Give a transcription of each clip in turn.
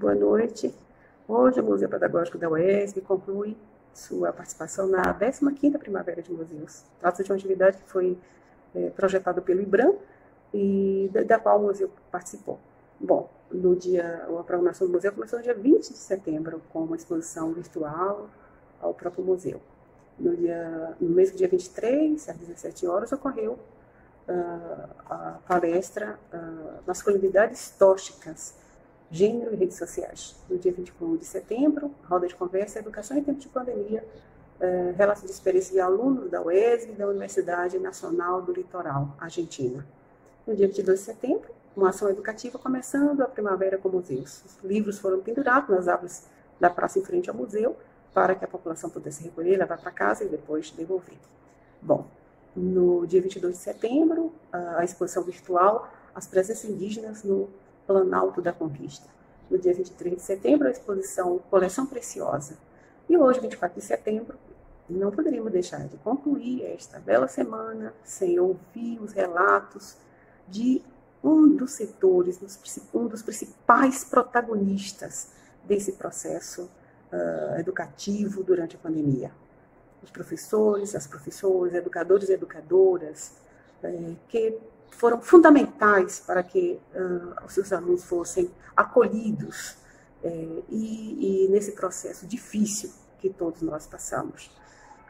Boa noite. Hoje o Museu Pedagógico da UESB conclui sua participação na 15ª Primavera de Museus. Trata-se de uma atividade que foi projetada pelo IBRAM e da qual o museu participou. Bom, a programação do museu começou no dia 20 de setembro, com uma exposição virtual ao próprio museu. No mês dia 23, às 17 horas, ocorreu a palestra Masculinidades Tóxicas, Gênero e Redes Sociais. No dia 21 de setembro, roda de conversa Educação em Tempo de Pandemia, relato de experiência de alunos da UESB e da Universidade Nacional do Litoral, Argentina. No dia 22 de setembro, uma ação educativa começando a primavera com museus. Os livros foram pendurados nas árvores da praça em frente ao museu, para que a população pudesse recolher, levar para casa e depois devolver. Bom, no dia 22 de setembro, a exposição virtual As Presenças Indígenas no Planalto da Conquista. No dia 23 de setembro, a exposição Coleção Preciosa. E hoje, 24 de setembro, não poderíamos deixar de concluir esta bela semana sem ouvir os relatos de um dos setores, um dos principais protagonistas desse processo educativo durante a pandemia. Os professores, as professoras, educadores e educadoras, que foram fundamentais para que os seus alunos fossem acolhidos e nesse processo difícil que todos nós passamos.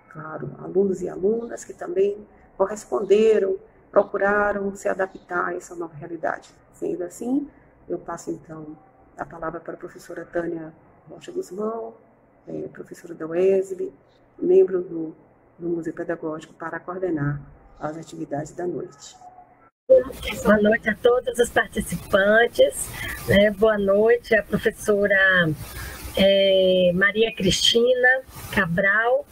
Claro, alunos e alunas que também corresponderam, procuraram se adaptar a essa nova realidade. Sendo assim, eu passo então a palavra para a professora Tânia Rocha Guzmão, professora da UESB, membro do Museu Pedagógico, para coordenar as atividades da noite. Boa noite a todos os participantes, boa noite à professora Maria Cristina Cabral,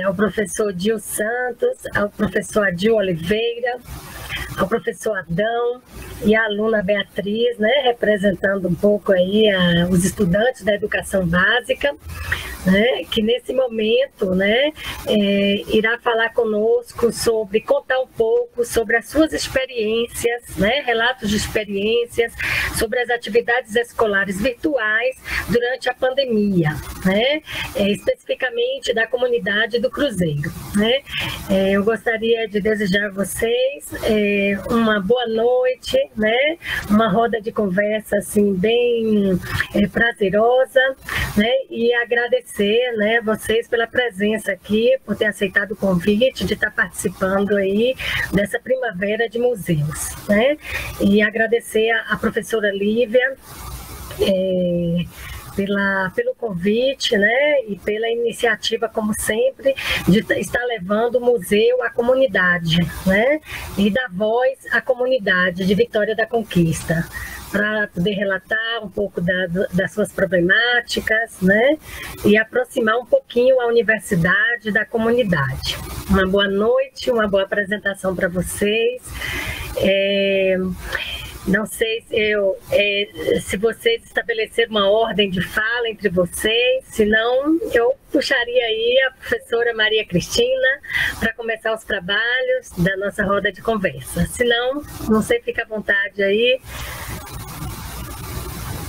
ao professor Dil Santos, ao professor Adil Oliveira, ao professor Adão e à aluna Beatriz, representando um pouco aí os estudantes da educação básica, que nesse momento irá falar conosco contar um pouco sobre as suas experiências, relatos de experiências, sobre as atividades escolares virtuais durante a pandemia, especificamente da comunidade do Cruzeiro. Eu gostaria de desejar a vocês uma boa noite, uma roda de conversa assim, bem prazerosa, e agradecer vocês pela presença aqui, por ter aceitado o convite de estar participando aí dessa primavera de museus. E agradecer à professora Lívia pelo convite, e pela iniciativa, como sempre, de estar levando o museu à comunidade, e dar voz à comunidade de Vitória da Conquista, para poder relatar um pouco das suas problemáticas, e aproximar um pouquinho a universidade da comunidade. Uma boa noite, uma boa apresentação para vocês. Não sei se vocês estabeleceram uma ordem de fala entre vocês, senão eu puxaria aí a professora Maria Cristina para começar os trabalhos da nossa roda de conversa. Senão, não sei, fica à vontade aí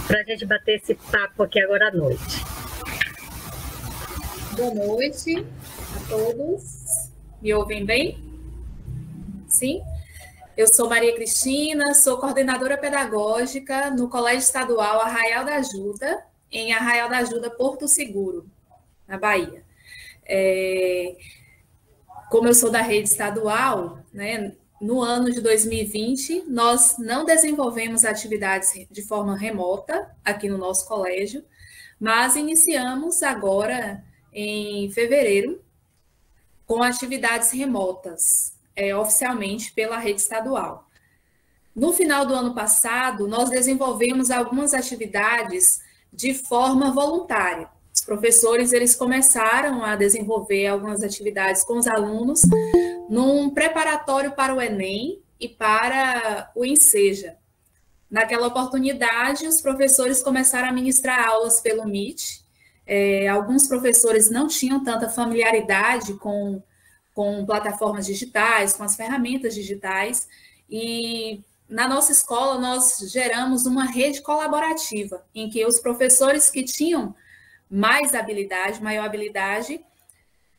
para a gente bater esse papo aqui agora à noite. Boa noite a todos. Me ouvem bem? Sim? Eu sou Maria Cristina, sou coordenadora pedagógica no Colégio Estadual Arraial da Ajuda, em Arraial da Ajuda, Porto Seguro, na Bahia. Como eu sou da rede estadual, no ano de 2020, nós não desenvolvemos atividades de forma remota aqui no nosso colégio, mas iniciamos agora, em fevereiro, com atividades remotas, oficialmente pela rede estadual. No final do ano passado, nós desenvolvemos algumas atividades de forma voluntária. Os professores, eles começaram a desenvolver algumas atividades com os alunos num preparatório para o Enem e para o Enseja. Naquela oportunidade, os professores começaram a ministrar aulas pelo Meet. Alguns professores não tinham tanta familiaridade com plataformas digitais, com as ferramentas digitais, e na nossa escola, nós geramos uma rede colaborativa, em que os professores que tinham mais habilidade, maior habilidade,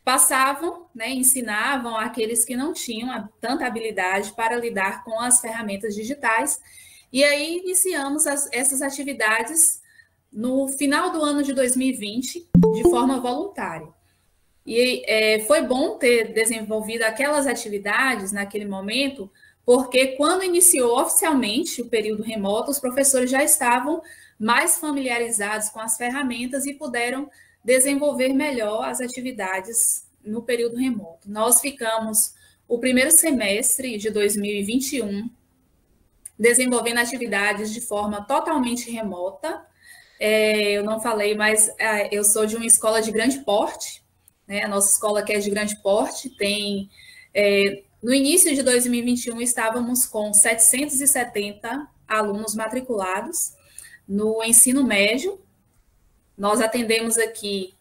passavam, né, ensinavam aqueles que não tinham tanta habilidade para lidar com as ferramentas digitais. E aí iniciamos essas atividades no final do ano de 2020, de forma voluntária. E foi bom ter desenvolvido aquelas atividades naquele momento, porque quando iniciou oficialmente o período remoto, os professores já estavam mais familiarizados com as ferramentas e puderam desenvolver melhor as atividades no período remoto. Nós ficamos o primeiro semestre de 2021 desenvolvendo atividades de forma totalmente remota. Eu não falei, mas eu sou de uma escola de grande porte, né? A nossa escola que é de grande porte tem... no início de 2021, estávamos com 770 alunos matriculados no ensino médio. Nós atendemos aqui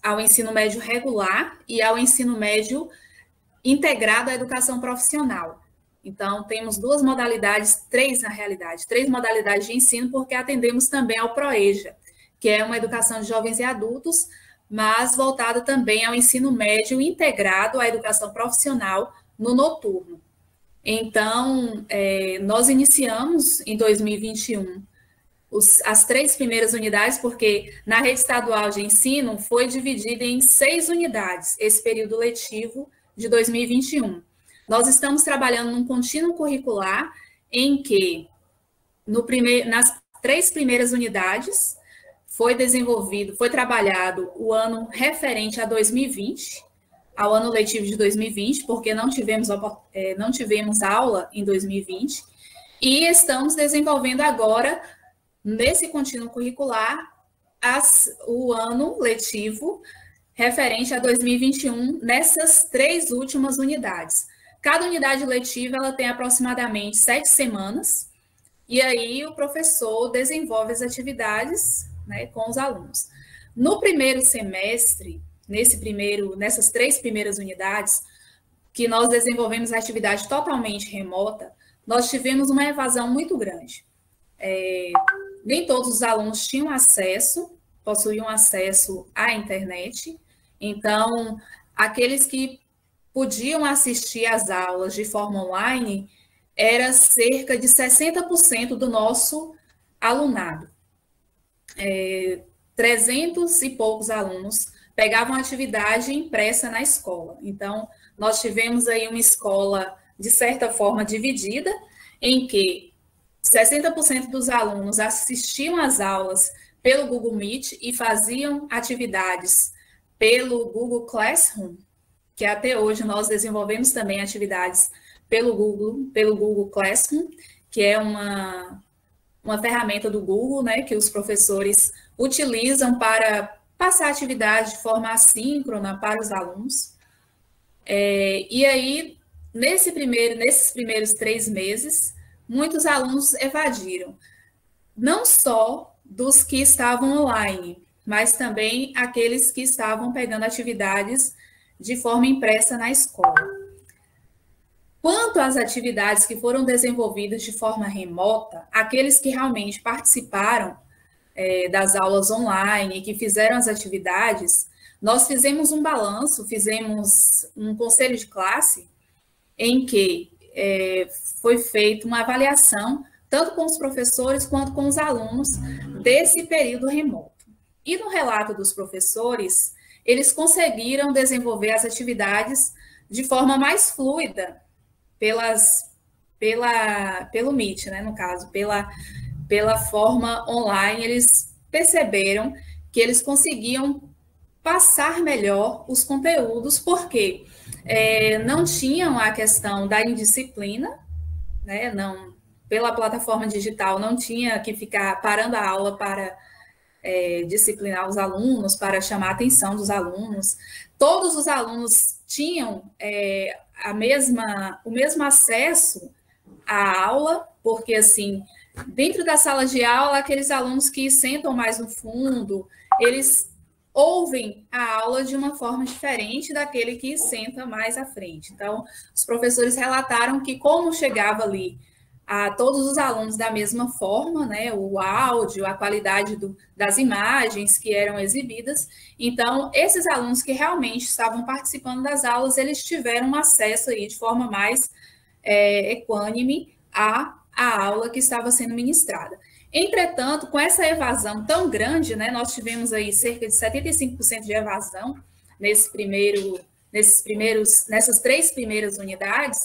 ao ensino médio regular e ao ensino médio integrado à educação profissional. Então, temos duas modalidades, três na realidade, três modalidades de ensino, porque atendemos também ao PROEJA, que é uma educação de jovens e adultos, mas voltada também ao ensino médio integrado à educação profissional no noturno. Então, nós iniciamos em 2021 as 3 primeiras unidades, porque na rede estadual de ensino foi dividida em 6 unidades, esse período letivo de 2021. Nós estamos trabalhando num contínuo curricular em que, nas 3 primeiras unidades, foi trabalhado o ano referente a 2020, ao ano letivo de 2020, porque não tivemos aula em 2020, e estamos desenvolvendo agora, nesse contínuo curricular, o ano letivo referente a 2021, nessas 3 últimas unidades. Cada unidade letiva ela tem aproximadamente 7 semanas, e aí o professor desenvolve as atividades, né, com os alunos. No primeiro semestre, nessas 3 primeiras unidades, que nós desenvolvemos a atividade totalmente remota, nós tivemos uma evasão muito grande. Nem todos os alunos possuíam acesso à internet, então, aqueles que podiam assistir às aulas de forma online era cerca de 60% do nosso alunado. 300 e poucos alunos pegavam atividade impressa na escola. Então, nós tivemos aí uma escola, de certa forma, dividida, em que 60% dos alunos assistiam às aulas pelo Google Meet e faziam atividades pelo Google Classroom, que até hoje nós desenvolvemos também atividades pelo Google Classroom, que é uma ferramenta do Google, né, que os professores utilizam para passar atividade de forma assíncrona para os alunos. E aí, nesses primeiros 3 meses, muitos alunos evadiram, não só dos que estavam online, mas também aqueles que estavam pegando atividades de forma impressa na escola. Quanto às atividades que foram desenvolvidas de forma remota, aqueles que realmente participaram das aulas online, que fizeram as atividades, nós fizemos um balanço, fizemos um conselho de classe, em que foi feita uma avaliação, tanto com os professores quanto com os alunos, desse período remoto. E no relato dos professores, eles conseguiram desenvolver as atividades de forma mais fluida, pelo Meet, né, no caso, pela forma online, eles perceberam que eles conseguiam passar melhor os conteúdos, porque não tinham a questão da indisciplina, né, pela plataforma digital não tinha que ficar parando a aula para disciplinar os alunos, para chamar a atenção dos alunos. Todos os alunos tinham o mesmo acesso à aula, porque, assim, dentro da sala de aula, aqueles alunos que sentam mais no fundo, eles ouvem a aula de uma forma diferente daquele que senta mais à frente. Então, os professores relataram que como chegava ali a todos os alunos da mesma forma, né, o áudio, a qualidade das imagens que eram exibidas, então, esses alunos que realmente estavam participando das aulas, eles tiveram acesso aí de forma mais equânime à aula que estava sendo ministrada. Entretanto, com essa evasão tão grande, né, nós tivemos aí cerca de 75% de evasão nessas 3 primeiras unidades.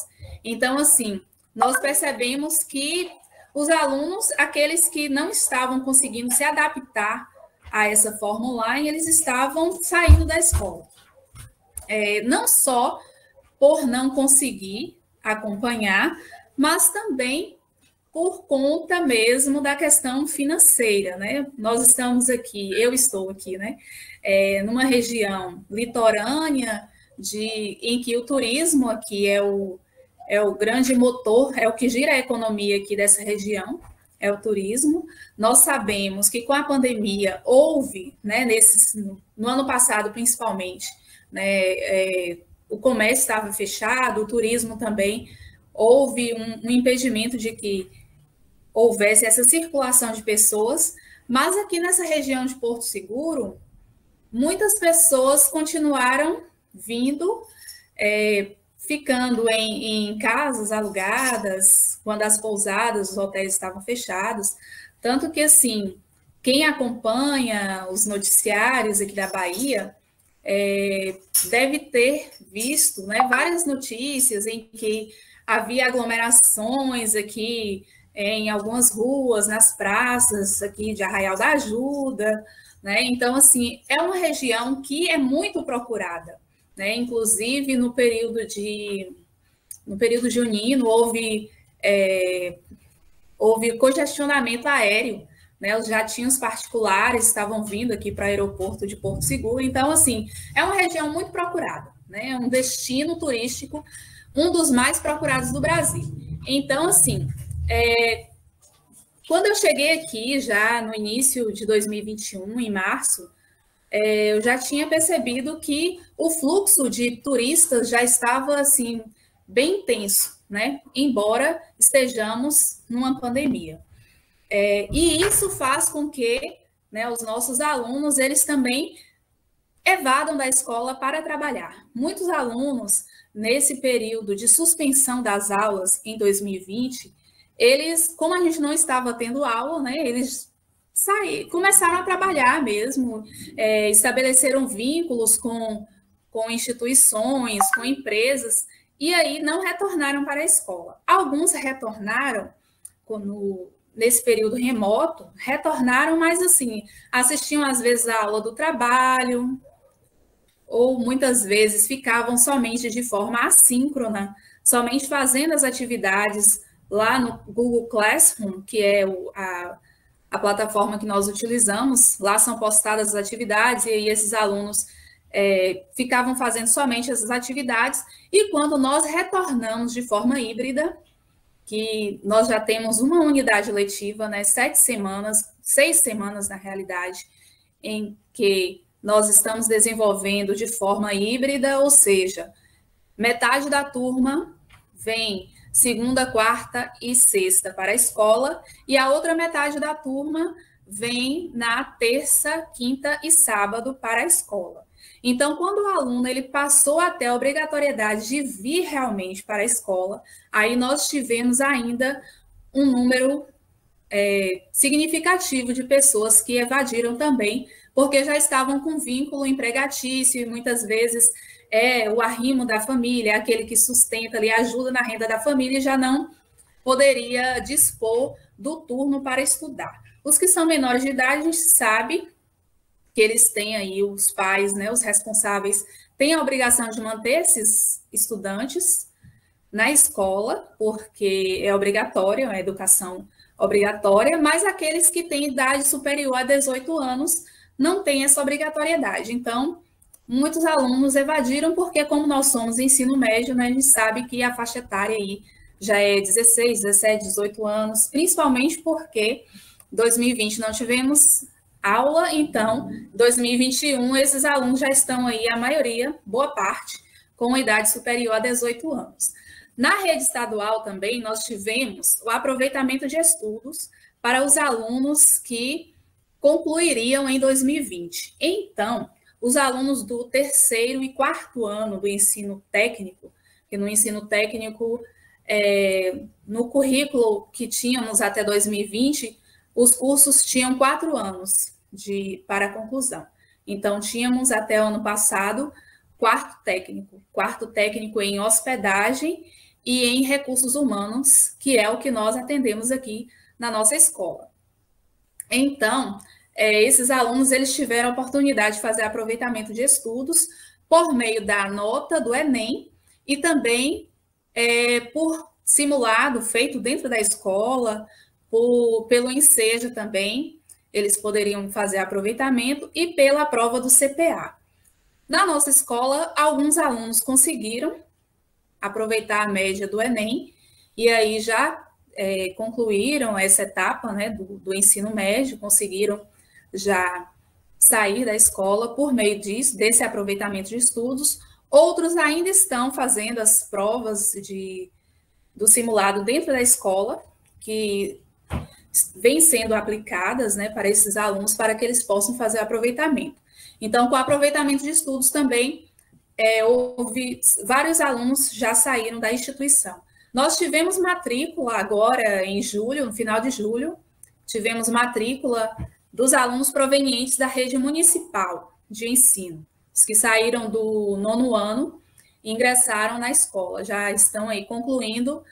Então, assim, nós percebemos que os alunos, aqueles que não estavam conseguindo se adaptar a essa forma online, eles estavam saindo da escola. Não só por não conseguir acompanhar, mas também por conta mesmo da questão financeira, né? Eu estou aqui, né? Numa região litorânea em que o turismo aqui é o grande motor, é o que gira a economia aqui dessa região, é o turismo. Nós sabemos que com a pandemia houve, né, no ano passado principalmente, né, o comércio estava fechado, o turismo também, houve um impedimento de que houvesse essa circulação de pessoas, mas aqui nessa região de Porto Seguro, muitas pessoas continuaram vindo, ficando em casas alugadas, quando as pousadas, os hotéis estavam fechados, tanto que, assim, quem acompanha os noticiários aqui da Bahia deve ter visto, né, várias notícias em que havia aglomerações aqui em algumas ruas, nas praças aqui de Arraial da Ajuda, né? Então, assim, é uma região que é muito procurada, né? Inclusive, no período junino, houve congestionamento aéreo, né? Os jatinhos particulares estavam vindo aqui para o aeroporto de Porto Seguro. Então, assim, é uma região muito procurada, né? Um destino turístico, um dos mais procurados do Brasil. Então, assim, quando eu cheguei aqui, já no início de 2021, em março, eu já tinha percebido que o fluxo de turistas já estava, assim, bem intenso, né? Embora estejamos numa pandemia. E isso faz com que, né, os nossos alunos, eles também evadam da escola para trabalhar. Muitos alunos, nesse período de suspensão das aulas em 2020, eles, como a gente não estava tendo aula, né, eles começaram a trabalhar mesmo, estabeleceram vínculos com instituições, com empresas, e aí não retornaram para a escola. Alguns retornaram nesse período remoto, mas assim, assistiam às vezes a aula do trabalho, ou muitas vezes ficavam somente de forma assíncrona, somente fazendo as atividades lá no Google Classroom, que é a plataforma que nós utilizamos. Lá são postadas as atividades e aí esses alunos ficavam fazendo somente essas atividades. E quando nós retornamos de forma híbrida, que nós já temos uma unidade letiva, né, 6 semanas na realidade, em que nós estamos desenvolvendo de forma híbrida, ou seja, metade da turma vem segunda, quarta e sexta para a escola, e a outra metade da turma vem na terça, quinta e sábado para a escola. Então, quando o aluno ele passou até a obrigatoriedade de vir realmente para a escola, aí nós tivemos ainda um número significativo de pessoas que evadiram também, porque já estavam com vínculo empregatício e muitas vezes o arrimo da família, aquele que sustenta ali, ajuda na renda da família, e já não poderia dispor do turno para estudar. Os que são menores de idade, a gente sabe que eles têm aí, os pais, né, os responsáveis, têm a obrigação de manter esses estudantes na escola, porque é obrigatório, é educação obrigatória, mas aqueles que têm idade superior a 18 anos não têm essa obrigatoriedade. Então, muitos alunos evadiram, porque como nós somos ensino médio, né, a gente sabe que a faixa etária aí já é 16, 17, 18 anos, principalmente porque em 2020 não tivemos aula, então, 2021, esses alunos já estão aí, a maioria, boa parte, com idade superior a 18 anos. Na rede estadual também, nós tivemos o aproveitamento de estudos para os alunos que concluiriam em 2020. Então, os alunos do terceiro e quarto ano do ensino técnico, que no ensino técnico, no currículo que tínhamos até 2020, os cursos tinham 4 anos para a conclusão. Então, tínhamos até o ano passado quarto técnico em hospedagem e em recursos humanos, que é o que nós atendemos aqui na nossa escola. Então, esses alunos eles tiveram a oportunidade de fazer aproveitamento de estudos por meio da nota do Enem e também por simulado feito dentro da escola, pelo Enseja também, eles poderiam fazer aproveitamento e pela prova do CPA. Na nossa escola, alguns alunos conseguiram aproveitar a média do Enem e aí já concluíram essa etapa, né, do ensino médio, conseguiram já sair da escola por meio desse aproveitamento de estudos. Outros ainda estão fazendo as provas do simulado dentro da escola, que vêm sendo aplicadas, né, para esses alunos, para que eles possam fazer aproveitamento. Então, com o aproveitamento de estudos também, houve vários alunos já saíram da instituição. Nós tivemos matrícula agora em julho, no final de julho, tivemos matrícula dos alunos provenientes da rede municipal de ensino, os que saíram do 9º ano e ingressaram na escola, já estão aí concluindo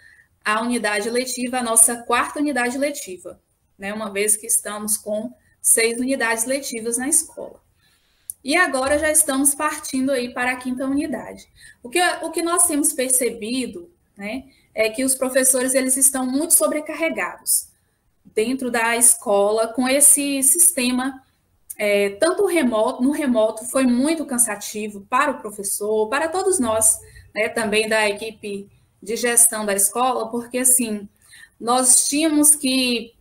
a unidade letiva, a nossa 4ª unidade letiva, né, uma vez que estamos com 6 unidades letivas na escola. E agora já estamos partindo aí para a 5ª unidade. O que nós temos percebido, né, é que os professores eles estão muito sobrecarregados dentro da escola com esse sistema, tanto no remoto foi muito cansativo para o professor, para todos nós, né, também da equipe de gestão da escola, porque assim, nós tínhamos que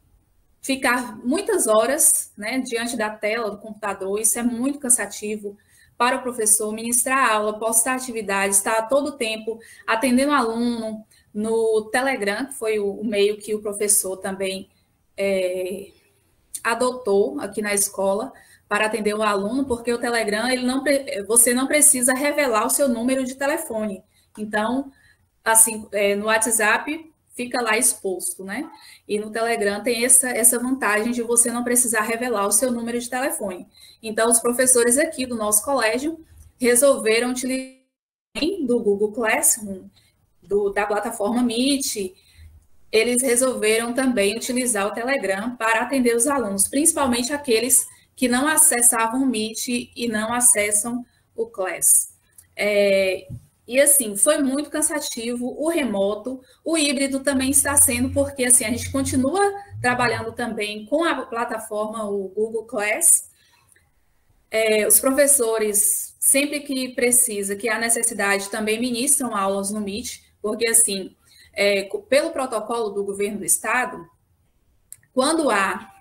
ficar muitas horas, né, diante da tela do computador, isso é muito cansativo para o professor ministrar aula, postar atividades, estar todo o tempo atendendo o aluno no Telegram, que foi o meio que o professor também adotou aqui na escola para atender o aluno, porque o Telegram, você não precisa revelar o seu número de telefone. Então, assim, no WhatsApp fica lá exposto, né? E no Telegram tem essa vantagem de você não precisar revelar o seu número de telefone. Então, os professores aqui do nosso colégio resolveram utilizar do Google Classroom, da plataforma Meet, eles resolveram também utilizar o Telegram para atender os alunos, principalmente aqueles que não acessavam o Meet e não acessam o Class. E assim, foi muito cansativo o remoto, o híbrido também está sendo, porque assim, a gente continua trabalhando também com a plataforma, o Google Class. Os professores, sempre que precisa, que há necessidade, também ministram aulas no Meet, porque assim, pelo protocolo do governo do estado, quando há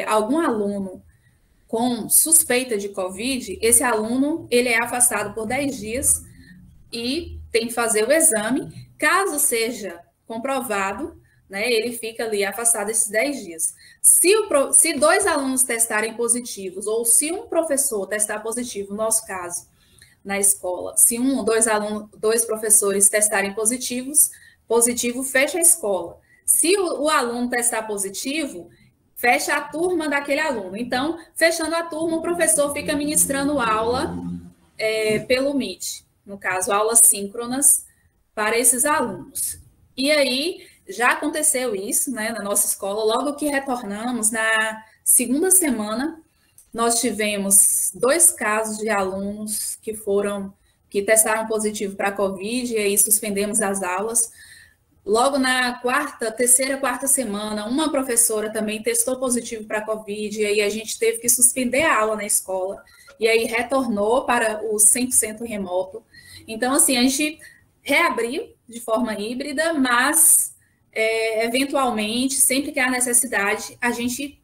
algum aluno com suspeita de Covid, esse aluno ele é afastado por 10 dias, e tem que fazer o exame. Caso seja comprovado, né, ele fica ali afastado esses 10 dias. Se 2 alunos testarem positivos, ou se um professor testar positivo, no nosso caso, na escola, se 1 ou 2 professores testarem positivo, fecha a escola. Se o aluno testar positivo, fecha a turma daquele aluno. Então, fechando a turma, o professor fica ministrando aula pelo Meet. No caso, aulas síncronas para esses alunos. E aí, já aconteceu isso, né, na nossa escola, logo que retornamos, na 2ª semana, nós tivemos 2 casos de alunos que testaram positivo para a Covid, e aí suspendemos as aulas. Logo na terceira, quarta semana, uma professora também testou positivo para a Covid, e aí a gente teve que suspender a aula na escola, e aí retornou para o 100% remoto. Então, assim, a gente reabriu de forma híbrida, mas, eventualmente, sempre que há necessidade, a gente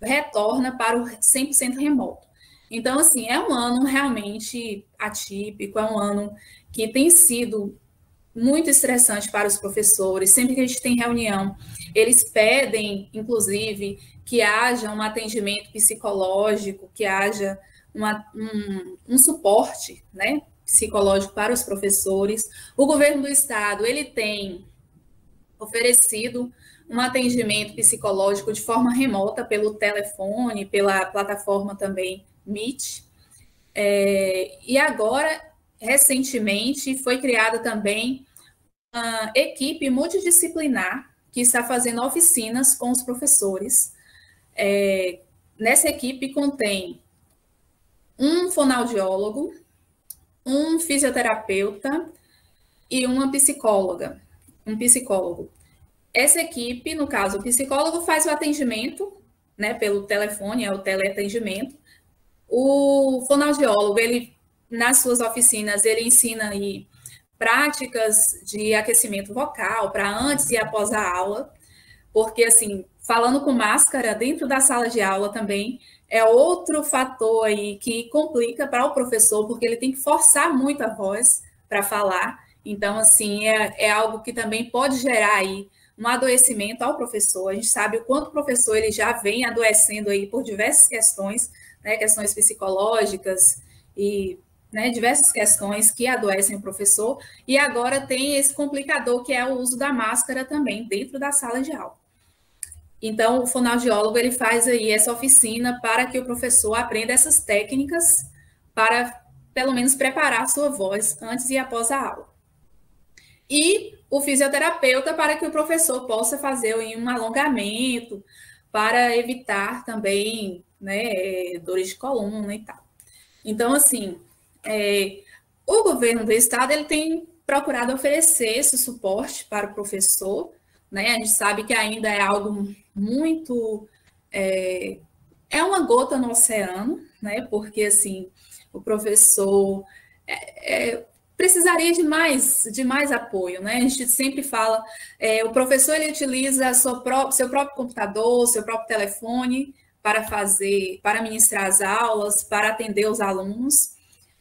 retorna para o 100% remoto. Então, assim, é um ano realmente atípico, é um ano que tem sido muito estressante para os professores. Sempre que a gente tem reunião, eles pedem, inclusive, que haja um atendimento psicológico, que haja um suporte, né, psicológico para os professores. O governo do estado, ele tem oferecido um atendimento psicológico de forma remota, pelo telefone, pela plataforma também Meet. E agora, recentemente, foi criada também uma equipe multidisciplinar que está fazendo oficinas com os professores. Nessa equipe contém um fonoaudiólogo, um fisioterapeuta e uma psicóloga, um psicólogo. Essa equipe, no caso, o psicólogo faz o atendimento, né, pelo telefone, é o teleatendimento. O fonoaudiólogo, ele, nas suas oficinas, ele ensina aí práticas de aquecimento vocal para antes e após a aula, porque, assim, falando com máscara dentro da sala de aula também é outro fator aí que complica para o professor, porque ele tem que forçar muito a voz para falar. Então, assim, é algo que também pode gerar aí um adoecimento ao professor. A gente sabe o quanto o professor ele já vem adoecendo aí por diversas questões, né, questões psicológicas e, né, diversas questões que adoecem o professor, e agora tem esse complicador que é o uso da máscara também dentro da sala de aula. Então, o fonoaudiólogo ele faz aí essa oficina para que o professor aprenda essas técnicas para, pelo menos, preparar a sua voz antes e após a aula. E o fisioterapeuta para que o professor possa fazer um alongamento para evitar também, né, dores de coluna e tal. Então, assim, o governo do estado ele tem procurado oferecer esse suporte para o professor, né? A gente sabe que ainda é algo muito... é uma gota no oceano, né? Porque, assim, o professor precisaria de mais apoio, né? A gente sempre fala, o professor ele utiliza seu próprio computador, seu próprio telefone para ministrar as aulas, para atender os alunos,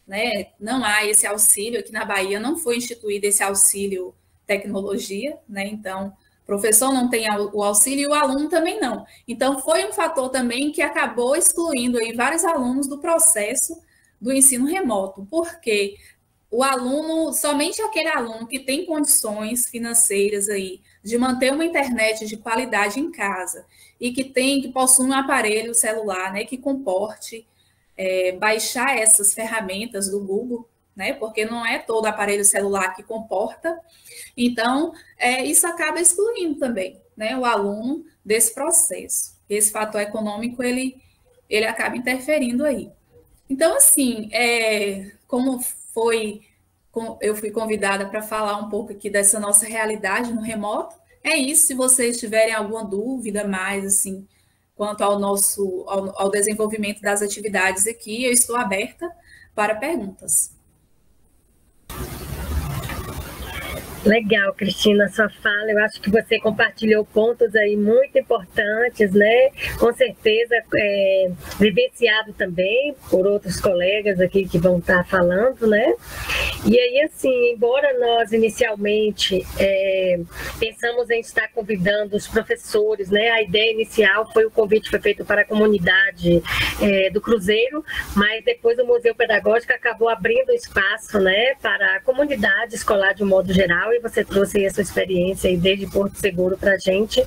né? Não há esse auxílio, aqui na Bahia não foi instituído esse auxílio tecnologia, né? Então, o professor não tem o auxílio e o aluno também não. Então, foi um fator também que acabou excluindo aí vários alunos do processo do ensino remoto, porque o aluno, somente aquele aluno que tem condições financeiras aí de manter uma internet de qualidade em casa e que possui um aparelho celular, né, que comporte baixar essas ferramentas do Google, né, porque não é todo aparelho celular que comporta. Então, isso acaba excluindo também, né, o aluno desse processo. Esse fator econômico, ele acaba interferindo aí. Então, assim, como eu fui convidada para falar um pouco aqui dessa nossa realidade no remoto, é isso. Se vocês tiverem alguma dúvida mais, assim, quanto ao desenvolvimento das atividades aqui, eu estou aberta para perguntas. Legal, Cristina, sua fala. Eu acho que você compartilhou pontos aí muito importantes, né? Com certeza, vivenciado também por outros colegas aqui que vão estar falando, né? E aí, assim, embora nós inicialmente pensamos em estar convidando os professores, né? A ideia inicial foi o convite foi feito para a comunidade do Cruzeiro, mas depois o Museu Pedagógico acabou abrindo espaço, né? Para a comunidade escolar de um modo geral. E você trouxe aí a sua experiência aí desde Porto Seguro para a gente,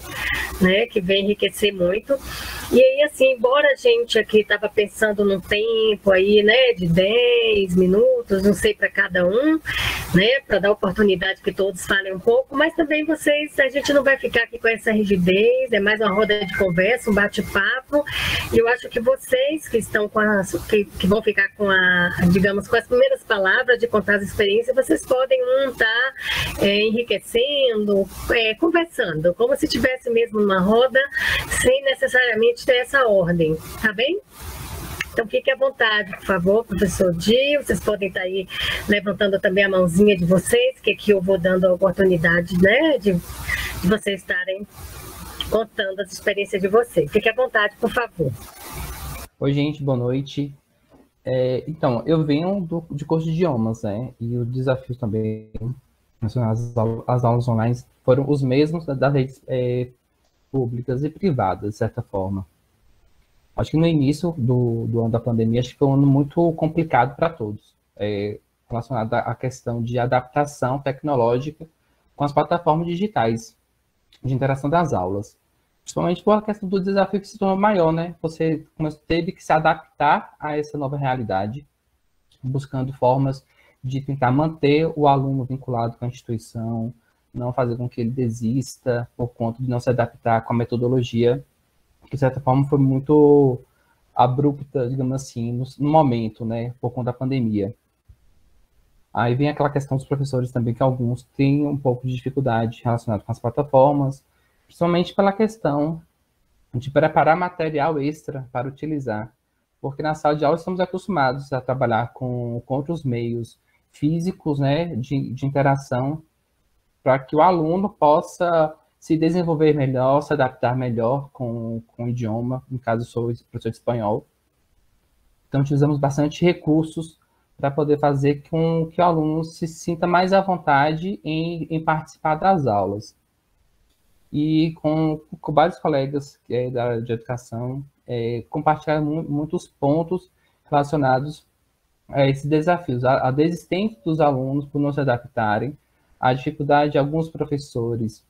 né, que vem enriquecer muito. E aí, assim, embora a gente aqui estava pensando num tempo aí, né, de 10 minutos, não sei, para cada um, né, para dar oportunidade que todos falem um pouco, mas também a gente não vai ficar aqui com essa rigidez, é mais uma roda de conversa, um bate-papo, e eu acho que vocês que estão que vão ficar com digamos, com as primeiras palavras de contar as experiências, vocês podem estar enriquecendo, conversando, como se tivesse mesmo uma roda, sem necessariamente ter essa ordem, tá bem? Então, fique à vontade, por favor, professor Dio. Vocês podem estar aí levantando também a mãozinha de vocês, que aqui eu vou dando a oportunidade, né, de vocês estarem contando as experiências de vocês. Fique à vontade, por favor. Oi, gente, boa noite. Então, eu venho de curso de idiomas, né? E o desafio também, as aulas online foram os mesmos das redes públicas e privadas, de certa forma. Acho que no início do ano da pandemia, acho que foi um ano muito complicado para todos, relacionado à questão de adaptação tecnológica com as plataformas digitais de interação das aulas. Principalmente por a questão do desafio que se tornou maior, né? Você teve que se adaptar a essa nova realidade, buscando formas de tentar manter o aluno vinculado com a instituição, não fazer com que ele desista por conta de não se adaptar com a metodologia, que de certa forma foi muito abrupta, digamos assim, no momento, né? Por conta da pandemia. Aí vem aquela questão dos professores também, que alguns têm um pouco de dificuldade relacionada com as plataformas, principalmente pela questão de preparar material extra para utilizar. Porque na sala de aula estamos acostumados a trabalhar com outros meios físicos, né, de interação, para que o aluno possa se desenvolver melhor, se adaptar melhor com o idioma. No caso, eu sou professor de espanhol. Então, utilizamos bastante recursos para poder fazer com que o aluno se sinta mais à vontade em participar das aulas. E com vários colegas da área de educação, compartilharam muitos pontos relacionados a esses desafios. A desistência dos alunos por não se adaptarem, a dificuldade de alguns professores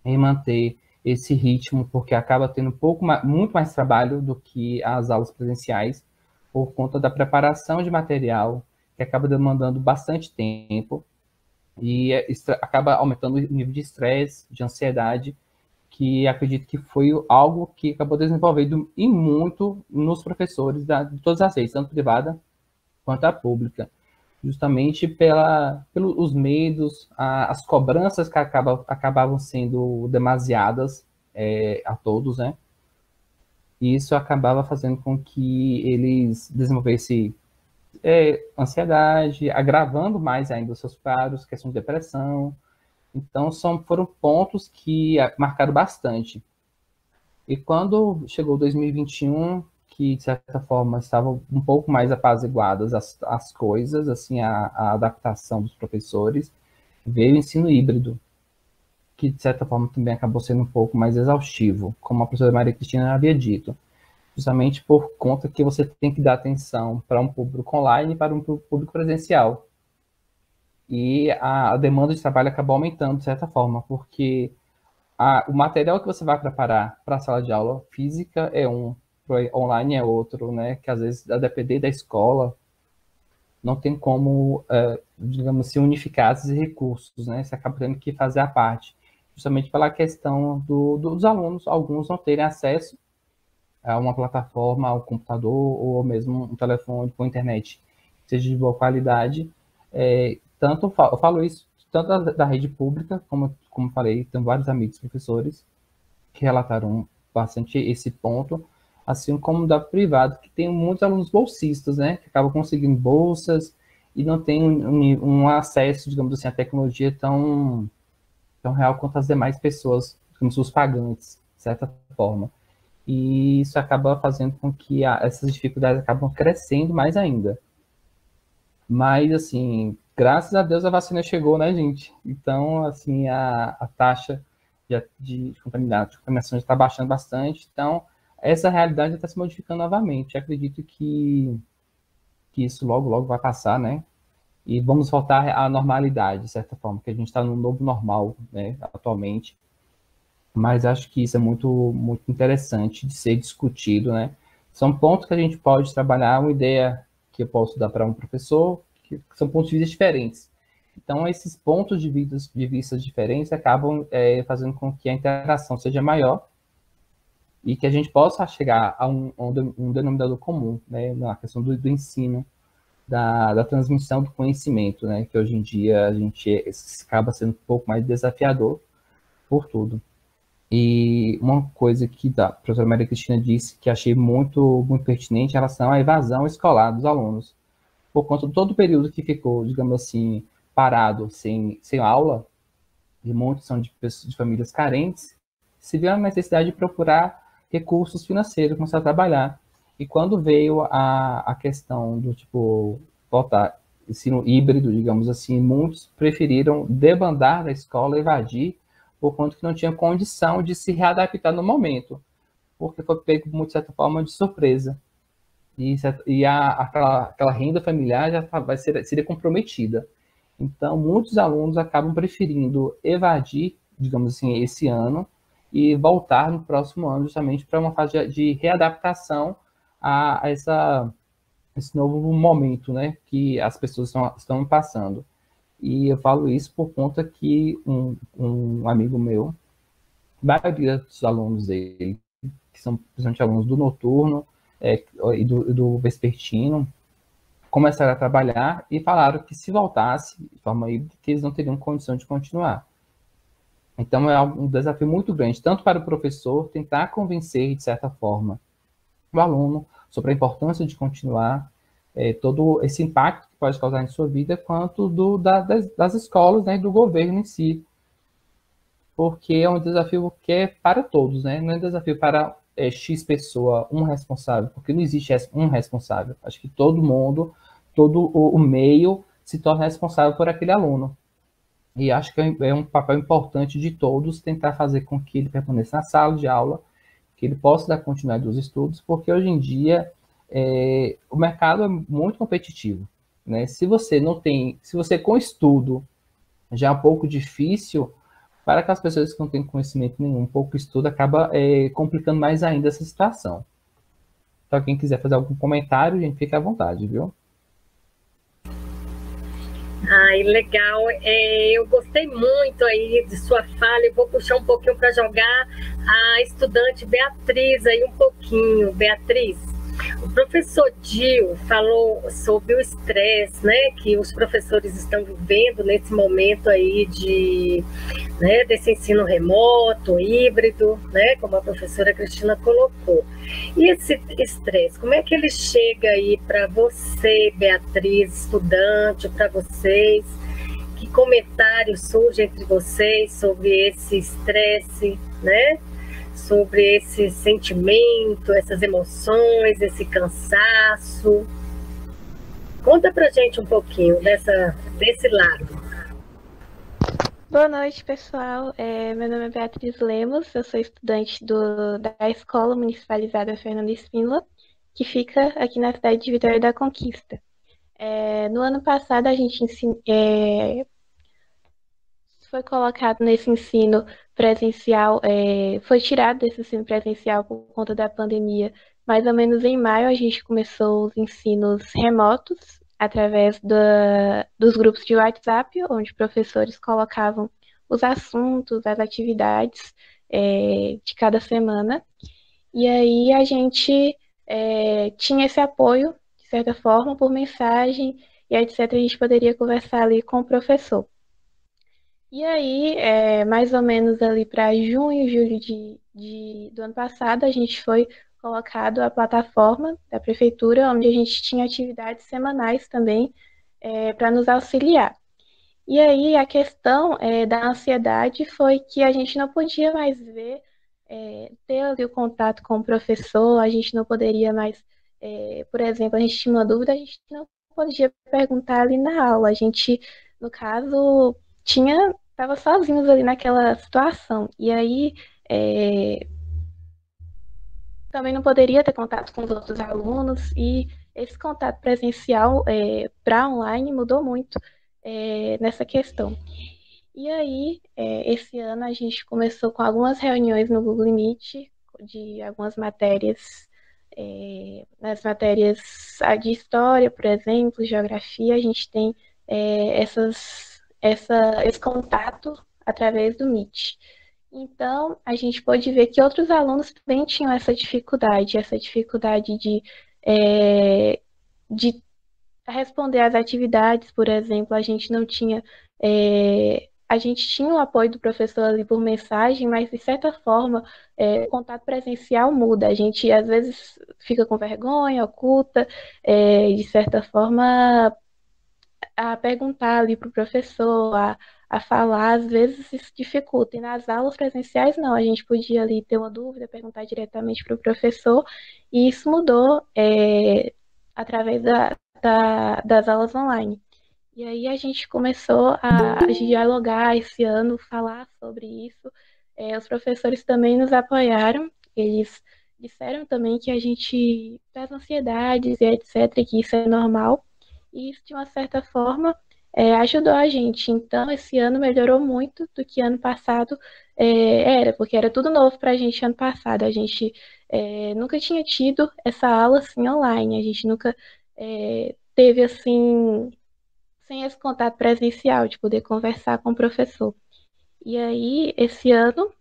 em manter esse ritmo, porque acaba tendo muito mais trabalho do que as aulas presenciais, por conta da preparação de material, que acaba demandando bastante tempo, e acaba aumentando o nível de estresse, de ansiedade, que acredito que foi algo que acabou desenvolvendo e muito nos professores de todas as redes, tanto privada quanto a pública, justamente pelos medos, as cobranças que acabavam sendo demasiadas a todos, né? E isso acabava fazendo com que eles desenvolvessem ansiedade, agravando mais ainda os seus quadros, questão de depressão. Então, foram pontos que marcaram bastante. E quando chegou 2021, que de certa forma estavam um pouco mais apaziguadas as coisas, assim, a adaptação dos professores, veio o ensino híbrido, que de certa forma também acabou sendo um pouco mais exaustivo, como a professora Maria Cristina havia dito, justamente por conta que você tem que dar atenção para um público online e para um público presencial. E a demanda de trabalho acabou aumentando de certa forma, porque o material que você vai preparar para a sala de aula física é um, online é outro, né? Que às vezes, a depender da escola, não tem como, digamos assim, unificar esses recursos, né? Você acaba tendo que fazer a parte, justamente pela questão dos alunos, alguns não terem acesso a uma plataforma, ao computador, ou mesmo um telefone com internet, seja de boa qualidade. Eu falo isso tanto da rede pública, como falei, tenho vários amigos professores que relataram bastante esse ponto, assim como da privada, que tem muitos alunos bolsistas, né, que acabam conseguindo bolsas e não tem um acesso, digamos assim, à tecnologia tão real quanto as demais pessoas, como os pagantes, de certa forma. E isso acaba fazendo com que essas dificuldades acabam crescendo mais ainda. Mas, assim, graças a Deus a vacina chegou, né, gente? Então, assim, a taxa de contaminação já está baixando bastante. Então, essa realidade está se modificando novamente. Acredito que isso logo, logo vai passar, né? E vamos voltar à normalidade, de certa forma, que a gente está no novo normal, né, atualmente. Mas acho que isso é muito, muito interessante de ser discutido, né? São pontos que a gente pode trabalhar, uma ideia que eu posso dar para um professor, que são pontos de vista diferentes. Então, esses pontos de vista diferentes acabam fazendo com que a interação seja maior e que a gente possa chegar a um denominador comum, né, na questão do ensino, da transmissão do conhecimento, né, que hoje em dia a gente acaba sendo um pouco mais desafiador por tudo. E uma coisa que a professora Maria Cristina disse que achei muito, muito pertinente em relação à evasão escolar dos alunos. Por conta de todo o período que ficou, digamos assim, parado, sem aula, e muitos são de famílias carentes, se viu a necessidade de procurar recursos financeiros, começar a trabalhar. E quando veio a questão do tipo voltar ensino híbrido, digamos assim, muitos preferiram debandar da escola, evadir, por conta que não tinha condição de se readaptar no momento, porque foi pego, de certa forma, de surpresa. E aquela renda familiar já seria comprometida. Então, muitos alunos acabam preferindo evadir, digamos assim, esse ano e voltar no próximo ano, justamente para uma fase de readaptação a esse novo momento, né, que as pessoas estão passando. E eu falo isso por conta que um amigo meu, a maioria dos alunos dele, que são principalmente alunos do noturno e do vespertino, começaram a trabalhar e falaram que se voltasse de forma híbrida, que eles não teriam condição de continuar. Então é um desafio muito grande, tanto para o professor tentar convencer, de certa forma, o aluno sobre a importância de continuar, todo esse impacto que pode causar em sua vida, quanto das escolas, né, e do governo em si. Porque é um desafio que é para todos, né? Não é um desafio para X pessoa, um responsável, porque não existe um responsável. Acho que todo mundo, todo o meio se torna responsável por aquele aluno. E acho que é um papel importante de todos tentar fazer com que ele permaneça na sala de aula, que ele possa dar continuidade aos estudos, porque hoje em dia o mercado é muito competitivo, né? Se você com estudo já é um pouco difícil, para aquelas pessoas que não têm conhecimento nenhum, pouco estudo, acaba complicando mais ainda essa situação. Então, quem quiser fazer algum comentário, gente, fica à vontade, viu? Ai, legal. Eu gostei muito aí de sua fala. Eu vou puxar um pouquinho para jogar a estudante Beatriz aí um pouquinho. Beatriz, o professor Dio falou sobre o estresse, né, que os professores estão vivendo nesse momento aí desse ensino remoto, híbrido, né, como a professora Cristina colocou. E esse estresse, como é que ele chega aí para você, Beatriz, estudante, para vocês? Que comentários surgem entre vocês sobre esse estresse, né? Sobre esse sentimento, essas emoções, esse cansaço? Conta pra gente um pouquinho desse lado. Boa noite, pessoal. Meu nome é Beatriz Lemos, eu sou estudante da Escola Municipalizada Fernando Spínola, que fica aqui na cidade de Vitória da Conquista. No ano passado, a gente foi colocado nesse ensino presencial, foi tirado desse ensino presencial por conta da pandemia. Mais ou menos em maio, a gente começou os ensinos remotos, através dos grupos de WhatsApp, onde professores colocavam os assuntos, as atividades de cada semana. E aí a gente tinha esse apoio, de certa forma, por mensagem, e etc. A gente poderia conversar ali com o professor. E aí, mais ou menos ali para junho, julho do ano passado, a gente foi colocado a plataforma da prefeitura, onde a gente tinha atividades semanais também para nos auxiliar. E aí a questão da ansiedade foi que a gente não podia mais ter ali o contato com o professor, a gente não poderia mais, por exemplo, a gente tinha uma dúvida, a gente não podia perguntar ali na aula. A gente, no caso, estava sozinhos ali naquela situação. E aí também não poderia ter contato com os outros alunos, e esse contato presencial para online mudou muito nessa questão. E aí, esse ano a gente começou com algumas reuniões no Google Meet de algumas matérias, nas matérias de história, por exemplo, geografia, a gente tem esse contato através do Meet. Então, a gente pôde ver que outros alunos também tinham essa dificuldade de responder às atividades, por exemplo. A gente não tinha, a gente tinha o apoio do professor ali por mensagem, mas de certa forma o contato presencial muda. A gente às vezes fica com vergonha, oculta, de certa forma, a perguntar ali para o professor, a falar, às vezes isso dificulta. E nas aulas presenciais, não, a gente podia ali ter uma dúvida, perguntar diretamente para o professor, e isso mudou através das aulas online. E aí a gente começou a dialogar esse ano, falar sobre isso. Os professores também nos apoiaram, eles disseram também que a gente, das ansiedades e etc., que isso é normal, e isso, de uma certa forma, ajudou a gente. Então, esse ano melhorou muito do que ano passado porque era tudo novo para a gente ano passado. A gente nunca tinha tido essa aula assim online, a gente nunca teve assim, sem esse contato presencial, de poder conversar com o professor. E aí, esse ano,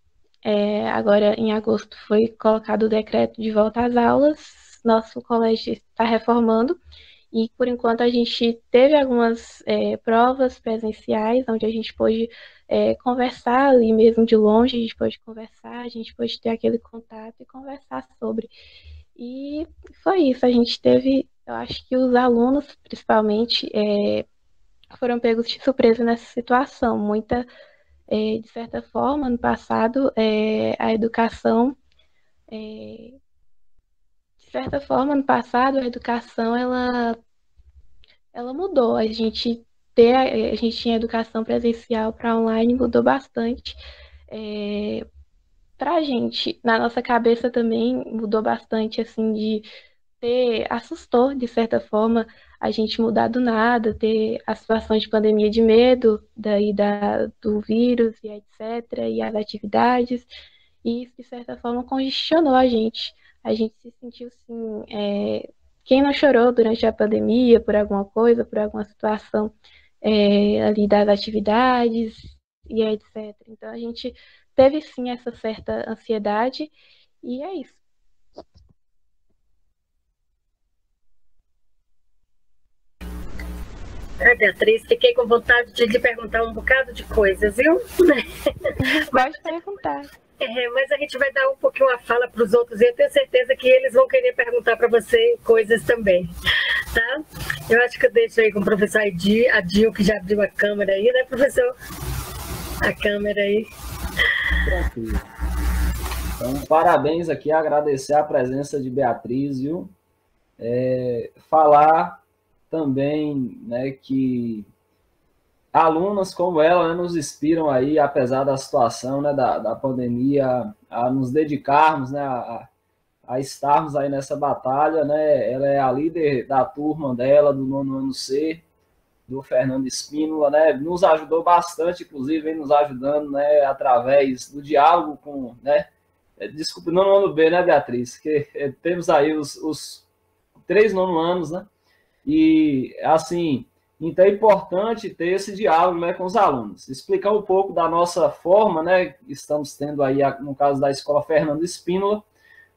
agora em agosto, foi colocado o decreto de volta às aulas, nosso colégio está reformando, e por enquanto a gente teve algumas provas presenciais, onde a gente pôde conversar ali mesmo de longe, a gente pôde conversar, a gente pôde ter aquele contato e conversar sobre. E foi isso, a gente teve, eu acho que os alunos, principalmente, foram pegos de surpresa nessa situação. De certa forma, no passado, a educação, ela mudou. A gente tinha educação presencial para online, mudou bastante. Para a gente, na nossa cabeça também mudou bastante, assim, assustou, de certa forma, a gente mudar do nada, ter a situação de pandemia de medo, do vírus e etc., e as atividades, e isso, de certa forma, congestionou a gente. A gente se sentiu, assim, quem não chorou durante a pandemia por alguma coisa, por alguma situação ali das atividades e etc. Então, a gente teve, sim, essa certa ansiedade, e é isso. Beatriz, fiquei com vontade de lhe perguntar um bocado de coisas, viu? Pode perguntar. Mas a gente vai dar um pouquinho a fala para os outros e eu tenho certeza que eles vão querer perguntar para você coisas também, tá? Eu acho que eu deixo aí com o professor Adil, que já abriu a câmera aí, né, professor? A câmera aí. Tranquilo. Então, parabéns aqui, agradecer a presença de Beatriz, viu? Falar também, né, que alunas como ela, né, nos inspiram aí, apesar da situação, né, da pandemia, a nos dedicarmos, né, a estarmos aí nessa batalha, né. Ela é a líder da turma dela, do 9º ano C, do Fernando Espínola, né, nos ajudou bastante, inclusive vem nos ajudando, né, através do diálogo com, né, desculpe, 9º ano B, né, Beatriz, que temos aí os 3 9º anos, né, e, assim, então é importante ter esse diálogo, né, com os alunos. Explicar um pouco da nossa forma, né, que estamos tendo aí, no caso da Escola Fernando Espínola,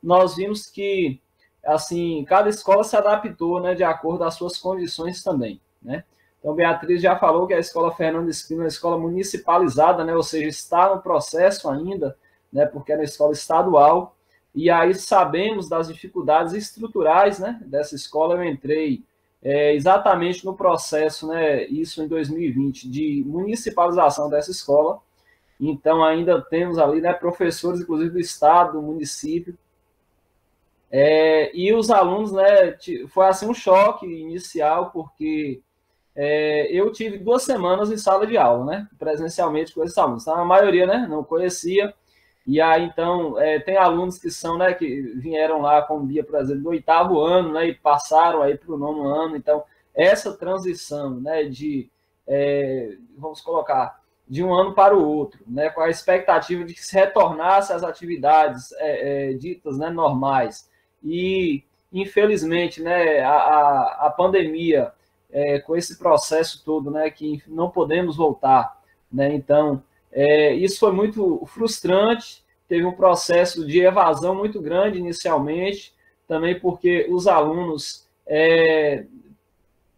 nós vimos que, assim, cada escola se adaptou, né, de acordo às suas condições também, né. Então, Beatriz já falou que a Escola Fernando Espínola é uma escola municipalizada, né, ou seja, está no processo ainda, né, porque é uma escola estadual, e aí sabemos das dificuldades estruturais, né, dessa escola. Eu entrei exatamente no processo, né, isso em 2020, de municipalização dessa escola. Então, ainda temos ali, né, professores, inclusive do estado, do município, e os alunos, né, foi assim um choque inicial, porque eu tive 2 semanas em sala de aula, né, presencialmente com esses alunos. Então, a maioria, né, não conhecia. E aí, então, tem alunos que são, né, que vieram lá, como Bia, por exemplo, do 8º ano, né, e passaram aí para o 9º ano. Então, essa transição, né, vamos colocar, de um ano para o outro, né, com a expectativa de que se retornasse às atividades ditas, né, normais. E, infelizmente, né, a pandemia, com esse processo todo, né, que não podemos voltar, né, então... isso foi muito frustrante, teve um processo de evasão muito grande inicialmente, também porque os alunos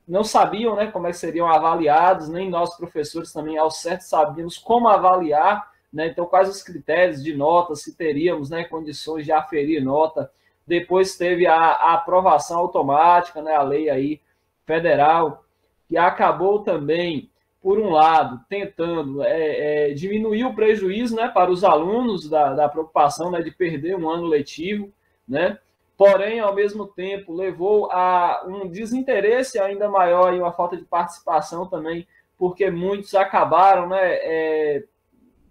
não sabiam, né, como é que seriam avaliados, nem nós professores também ao certo sabíamos como avaliar, né, então quais os critérios de nota, se teríamos, né, condições de aferir nota. Depois teve a aprovação automática, né, a lei aí federal, que acabou também por um lado, tentando diminuir o prejuízo, né, para os alunos da preocupação, né, de perder um ano letivo, né? Porém, ao mesmo tempo, levou a um desinteresse ainda maior e uma falta de participação também, porque muitos acabaram, né,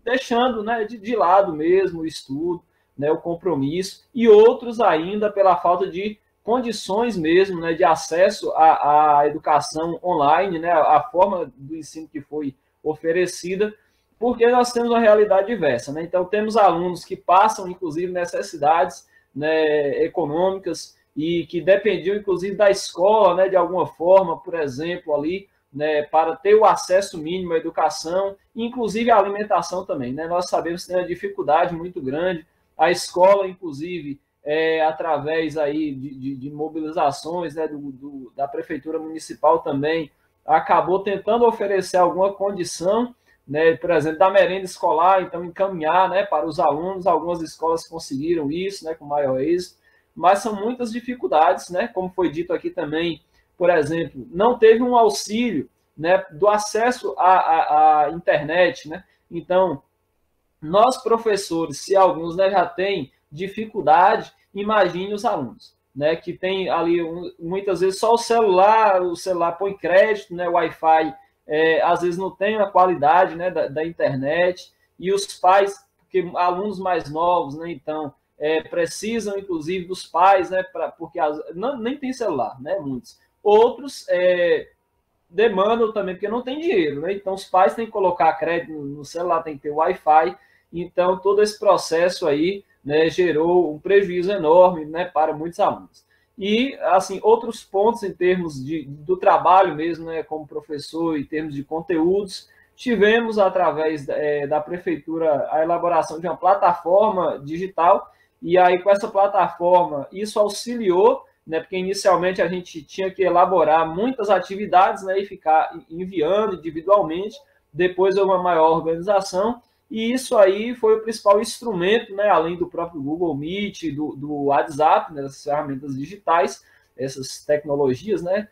deixando, né, de lado mesmo o estudo, né, o compromisso, e outros ainda pela falta de condições mesmo, né, de acesso à educação online, né, a forma do ensino que foi oferecida, porque nós temos uma realidade diversa, né? Então, temos alunos que passam, inclusive, necessidades, né, econômicas e que dependiam, inclusive, da escola, né, de alguma forma, por exemplo, ali, né, para ter o acesso mínimo à educação, inclusive à alimentação também, né? Nós sabemos que tem uma dificuldade muito grande, a escola, inclusive, através aí de mobilizações, né, da Prefeitura Municipal também, acabou tentando oferecer alguma condição, né, por exemplo, da merenda escolar, então encaminhar, né, para os alunos. Algumas escolas conseguiram isso, né, com maior êxito, mas são muitas dificuldades, né, como foi dito aqui também, por exemplo, não teve um auxílio, né, do acesso à internet, né, então, nós professores, se alguns, né, já têm dificuldade, imagine os alunos, né, que tem ali muitas vezes só o celular põe crédito, né, o Wi-Fi às vezes não tem a qualidade, né, da internet, e os pais, porque alunos mais novos, né, então precisam inclusive dos pais, né, porque nem tem celular, né, muitos. Outros demandam também, porque não tem dinheiro, né, então os pais têm que colocar crédito no celular, tem que ter Wi-Fi, então todo esse processo aí, né, gerou um prejuízo enorme, né, para muitos alunos. E, assim, outros pontos em termos do trabalho mesmo, né, como professor, em termos de conteúdos, tivemos, através da Prefeitura, a elaboração de uma plataforma digital, e aí com essa plataforma, isso auxiliou, né, porque inicialmente a gente tinha que elaborar muitas atividades, né, e ficar enviando individualmente, depois houve uma maior organização, e isso aí foi o principal instrumento, né, além do próprio Google Meet, do WhatsApp, né, essas ferramentas digitais, essas tecnologias, né,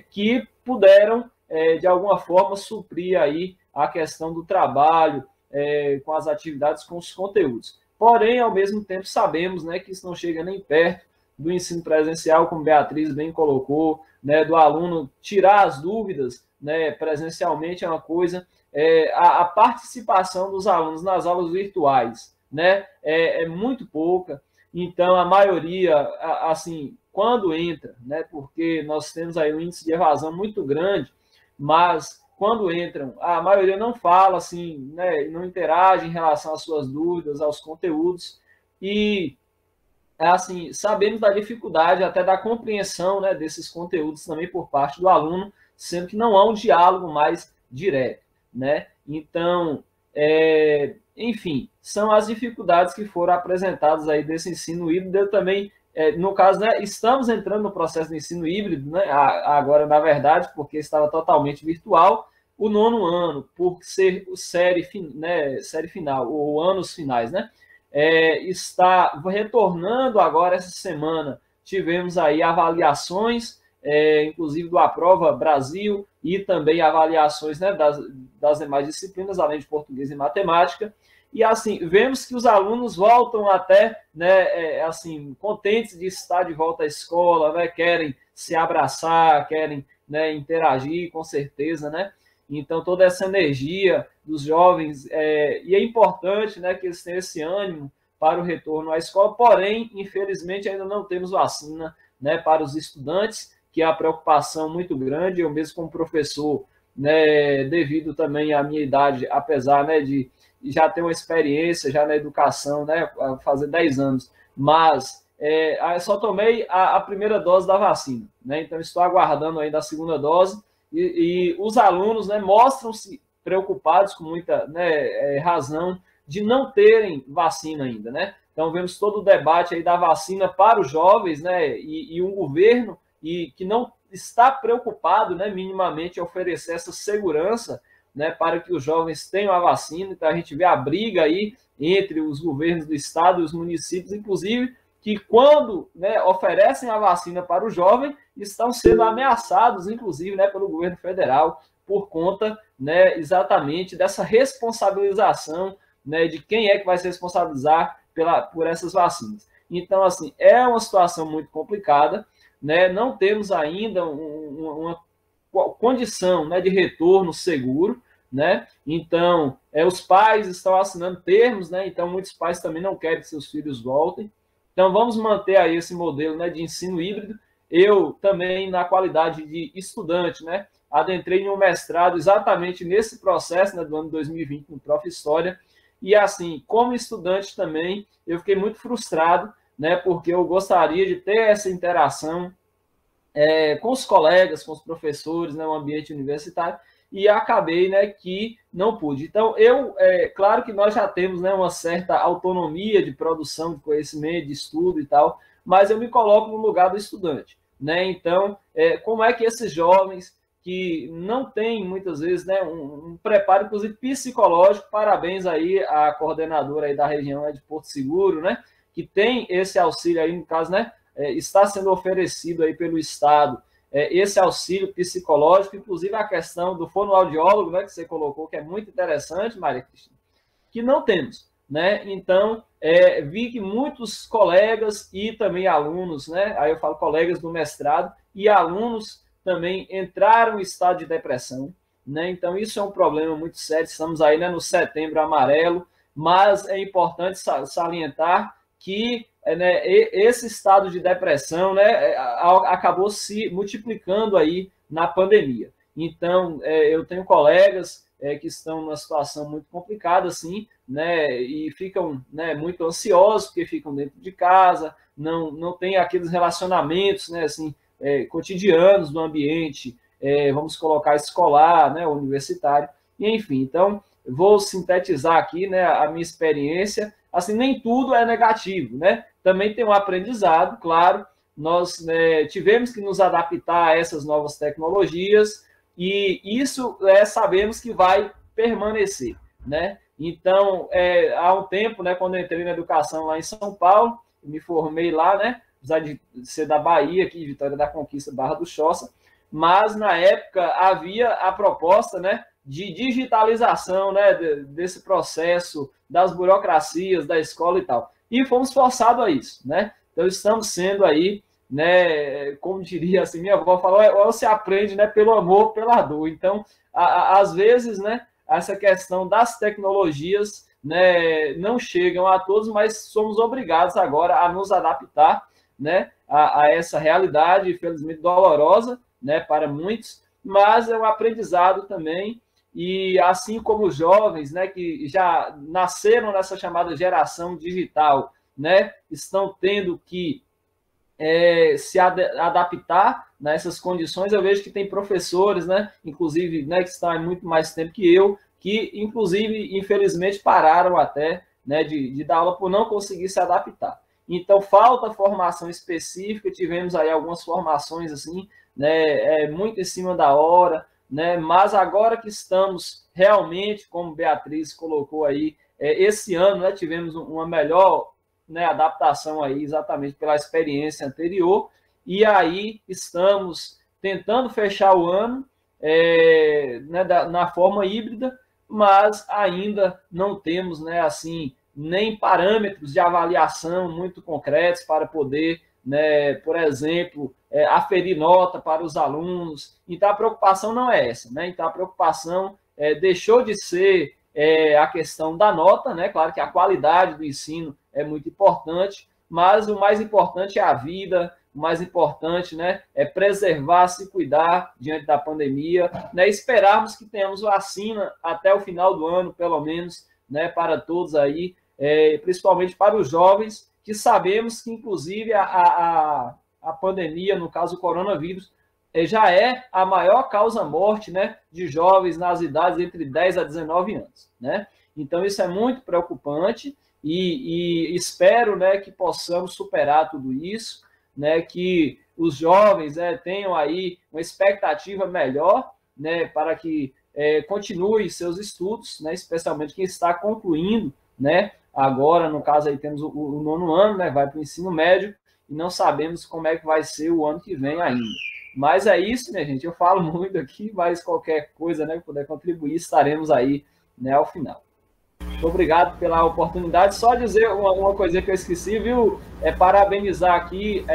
que puderam, de alguma forma, suprir aí a questão do trabalho com as atividades, com os conteúdos. Porém, ao mesmo tempo, sabemos, né, que isso não chega nem perto do ensino presencial, como Beatriz bem colocou, né, do aluno tirar as dúvidas, né, presencialmente é uma coisa... a participação dos alunos nas aulas virtuais, né, é muito pouca, então a maioria, assim, quando entra, né, porque nós temos aí um índice de evasão muito grande, mas quando entram, a maioria não fala, assim, né, não interage em relação às suas dúvidas, aos conteúdos, e, assim, sabemos da dificuldade até da compreensão, né, desses conteúdos também por parte do aluno, sendo que não há um diálogo mais direto, né? Então, enfim, são as dificuldades que foram apresentadas aí desse ensino híbrido. Eu também, no caso, né, estamos entrando no processo de ensino híbrido, né, agora, na verdade, porque estava totalmente virtual, o 9º ano, por ser o série final, ou anos finais, né, está retornando agora essa semana. Tivemos aí avaliações, inclusive do Aprova Brasil, e também avaliações, né, das demais disciplinas, além de português e matemática. E, assim, vemos que os alunos voltam até, né, assim, contentes de estar de volta à escola, né, querem se abraçar, querem, né, interagir, com certeza, né? Então, toda essa energia dos jovens, e é importante, né, que eles tenham esse ânimo para o retorno à escola, porém, infelizmente, ainda não temos vacina, né, para os estudantes, que é a preocupação muito grande. Eu mesmo como professor, né, devido também à minha idade, apesar, né, de já ter uma experiência já na educação, né, fazer 10 anos, mas eu só tomei a primeira dose da vacina, né, então estou aguardando ainda a segunda dose, e os alunos, né, mostram-se preocupados com muita, né, razão de não terem vacina ainda, né. Então vemos todo o debate aí da vacina para os jovens, né, e um governo que não está preocupado, né, minimamente, em oferecer essa segurança, né, para que os jovens tenham a vacina. Então, a gente vê a briga aí entre os governos do estado e os municípios, inclusive, que quando, né, oferecem a vacina para o jovem, estão sendo ameaçados, inclusive, né, pelo governo federal, por conta, né, exatamente dessa responsabilização, né, de quem é que vai se responsabilizar por essas vacinas. Então, assim, é uma situação muito complicada, né? Não temos ainda uma condição, né, de retorno seguro, né? Então, os pais estão assinando termos, né? Então, muitos pais também não querem que seus filhos voltem. Então, vamos manter aí esse modelo, né, de ensino híbrido. Eu também, na qualidade de estudante, né, adentrei em um mestrado exatamente nesse processo, né, do ano 2020 no Prof. História. E, assim, como estudante também, eu fiquei muito frustrado, né, porque eu gostaria de ter essa interação com os colegas, com os professores, né, no ambiente universitário, e acabei, né, que não pude. Então, claro que nós já temos, né, uma certa autonomia de produção de conhecimento, de estudo e tal, mas eu me coloco no lugar do estudante, né? Então, como é que esses jovens que não têm, muitas vezes, né, um preparo, inclusive, psicológico, parabéns aí à coordenadora aí da região de Porto Seguro, né, que tem esse auxílio aí, no caso, né, está sendo oferecido aí pelo Estado, esse auxílio psicológico, inclusive a questão do fonoaudiólogo, né, que você colocou, que é muito interessante, Maria Cristina, que não temos, né? Então, vi que muitos colegas e também alunos, né, aí eu falo colegas do mestrado e alunos também entraram em estado de depressão, né? Então, isso é um problema muito sério, estamos aí, né, no Setembro Amarelo, mas é importante salientar que, né, esse estado de depressão, né, acabou se multiplicando aí na pandemia. Então, eu tenho colegas que estão numa situação muito complicada, assim, né, e ficam, né, muito ansiosos, porque ficam dentro de casa, não tem aqueles relacionamentos, né, assim, cotidianos no ambiente, vamos colocar escolar, né, universitário, e enfim. Então, vou sintetizar aqui, né, a minha experiência. Assim, nem tudo é negativo, né? Também tem um aprendizado, claro. Nós, né, tivemos que nos adaptar a essas novas tecnologias e isso sabemos que vai permanecer, né? Então, há um tempo, né, quando eu entrei na educação lá em São Paulo, me formei lá, né? Apesar de ser da Bahia, aqui, Vitória da Conquista, Barra do Choça, mas na época havia a proposta, né, de digitalização, né, desse processo, das burocracias, da escola e tal. E fomos forçados a isso, né? Então, estamos sendo aí, né, como diria assim, minha avó falou, ou se aprende, né, pelo amor, pela dor. Então, às vezes, né, essa questão das tecnologias, né, não chegam a todos, mas somos obrigados agora a nos adaptar, né, a essa realidade, infelizmente, dolorosa, né, para muitos, mas é um aprendizado também. E assim como os jovens, né, que já nasceram nessa chamada geração digital, né, estão tendo que se adaptar nessas condições, eu vejo que tem professores, né, inclusive, né, que estão há muito mais tempo que eu, que inclusive, infelizmente, pararam até, né, de dar aula por não conseguir se adaptar. Então, falta formação específica, tivemos aí algumas formações assim, né, muito em cima da hora, né? Mas agora que estamos realmente, como Beatriz colocou aí, esse ano, né, tivemos uma melhor, né, adaptação aí, exatamente pela experiência anterior, e aí estamos tentando fechar o ano né, na forma híbrida, mas ainda não temos, né, assim, nem parâmetros de avaliação muito concretos para poder, né, por exemplo, aferir nota para os alunos. Então, a preocupação não é essa, né? Então, a preocupação deixou de ser a questão da nota, né? Claro que a qualidade do ensino é muito importante, mas o mais importante é a vida, o mais importante, né, é preservar, se cuidar diante da pandemia, né? Esperarmos que tenhamos vacina até o final do ano, pelo menos, né, para todos aí, principalmente para os jovens, que sabemos que, inclusive, a pandemia, no caso o coronavírus, já é a maior causa-morte, né, de jovens nas idades entre 10 a 19 anos. Né? Então, isso é muito preocupante e espero, né, que possamos superar tudo isso, né, que os jovens tenham aí uma expectativa melhor, né, para que continue seus estudos, né, especialmente quem está concluindo, né, agora, no caso, aí temos o 9º ano, né, vai para o ensino médio, e não sabemos como é que vai ser o ano que vem ainda. Mas é isso, minha gente, eu falo muito aqui, mas qualquer coisa, né, que puder contribuir, estaremos aí, né, ao final. Muito obrigado pela oportunidade. Só dizer uma coisa que eu esqueci, viu? Parabenizar aqui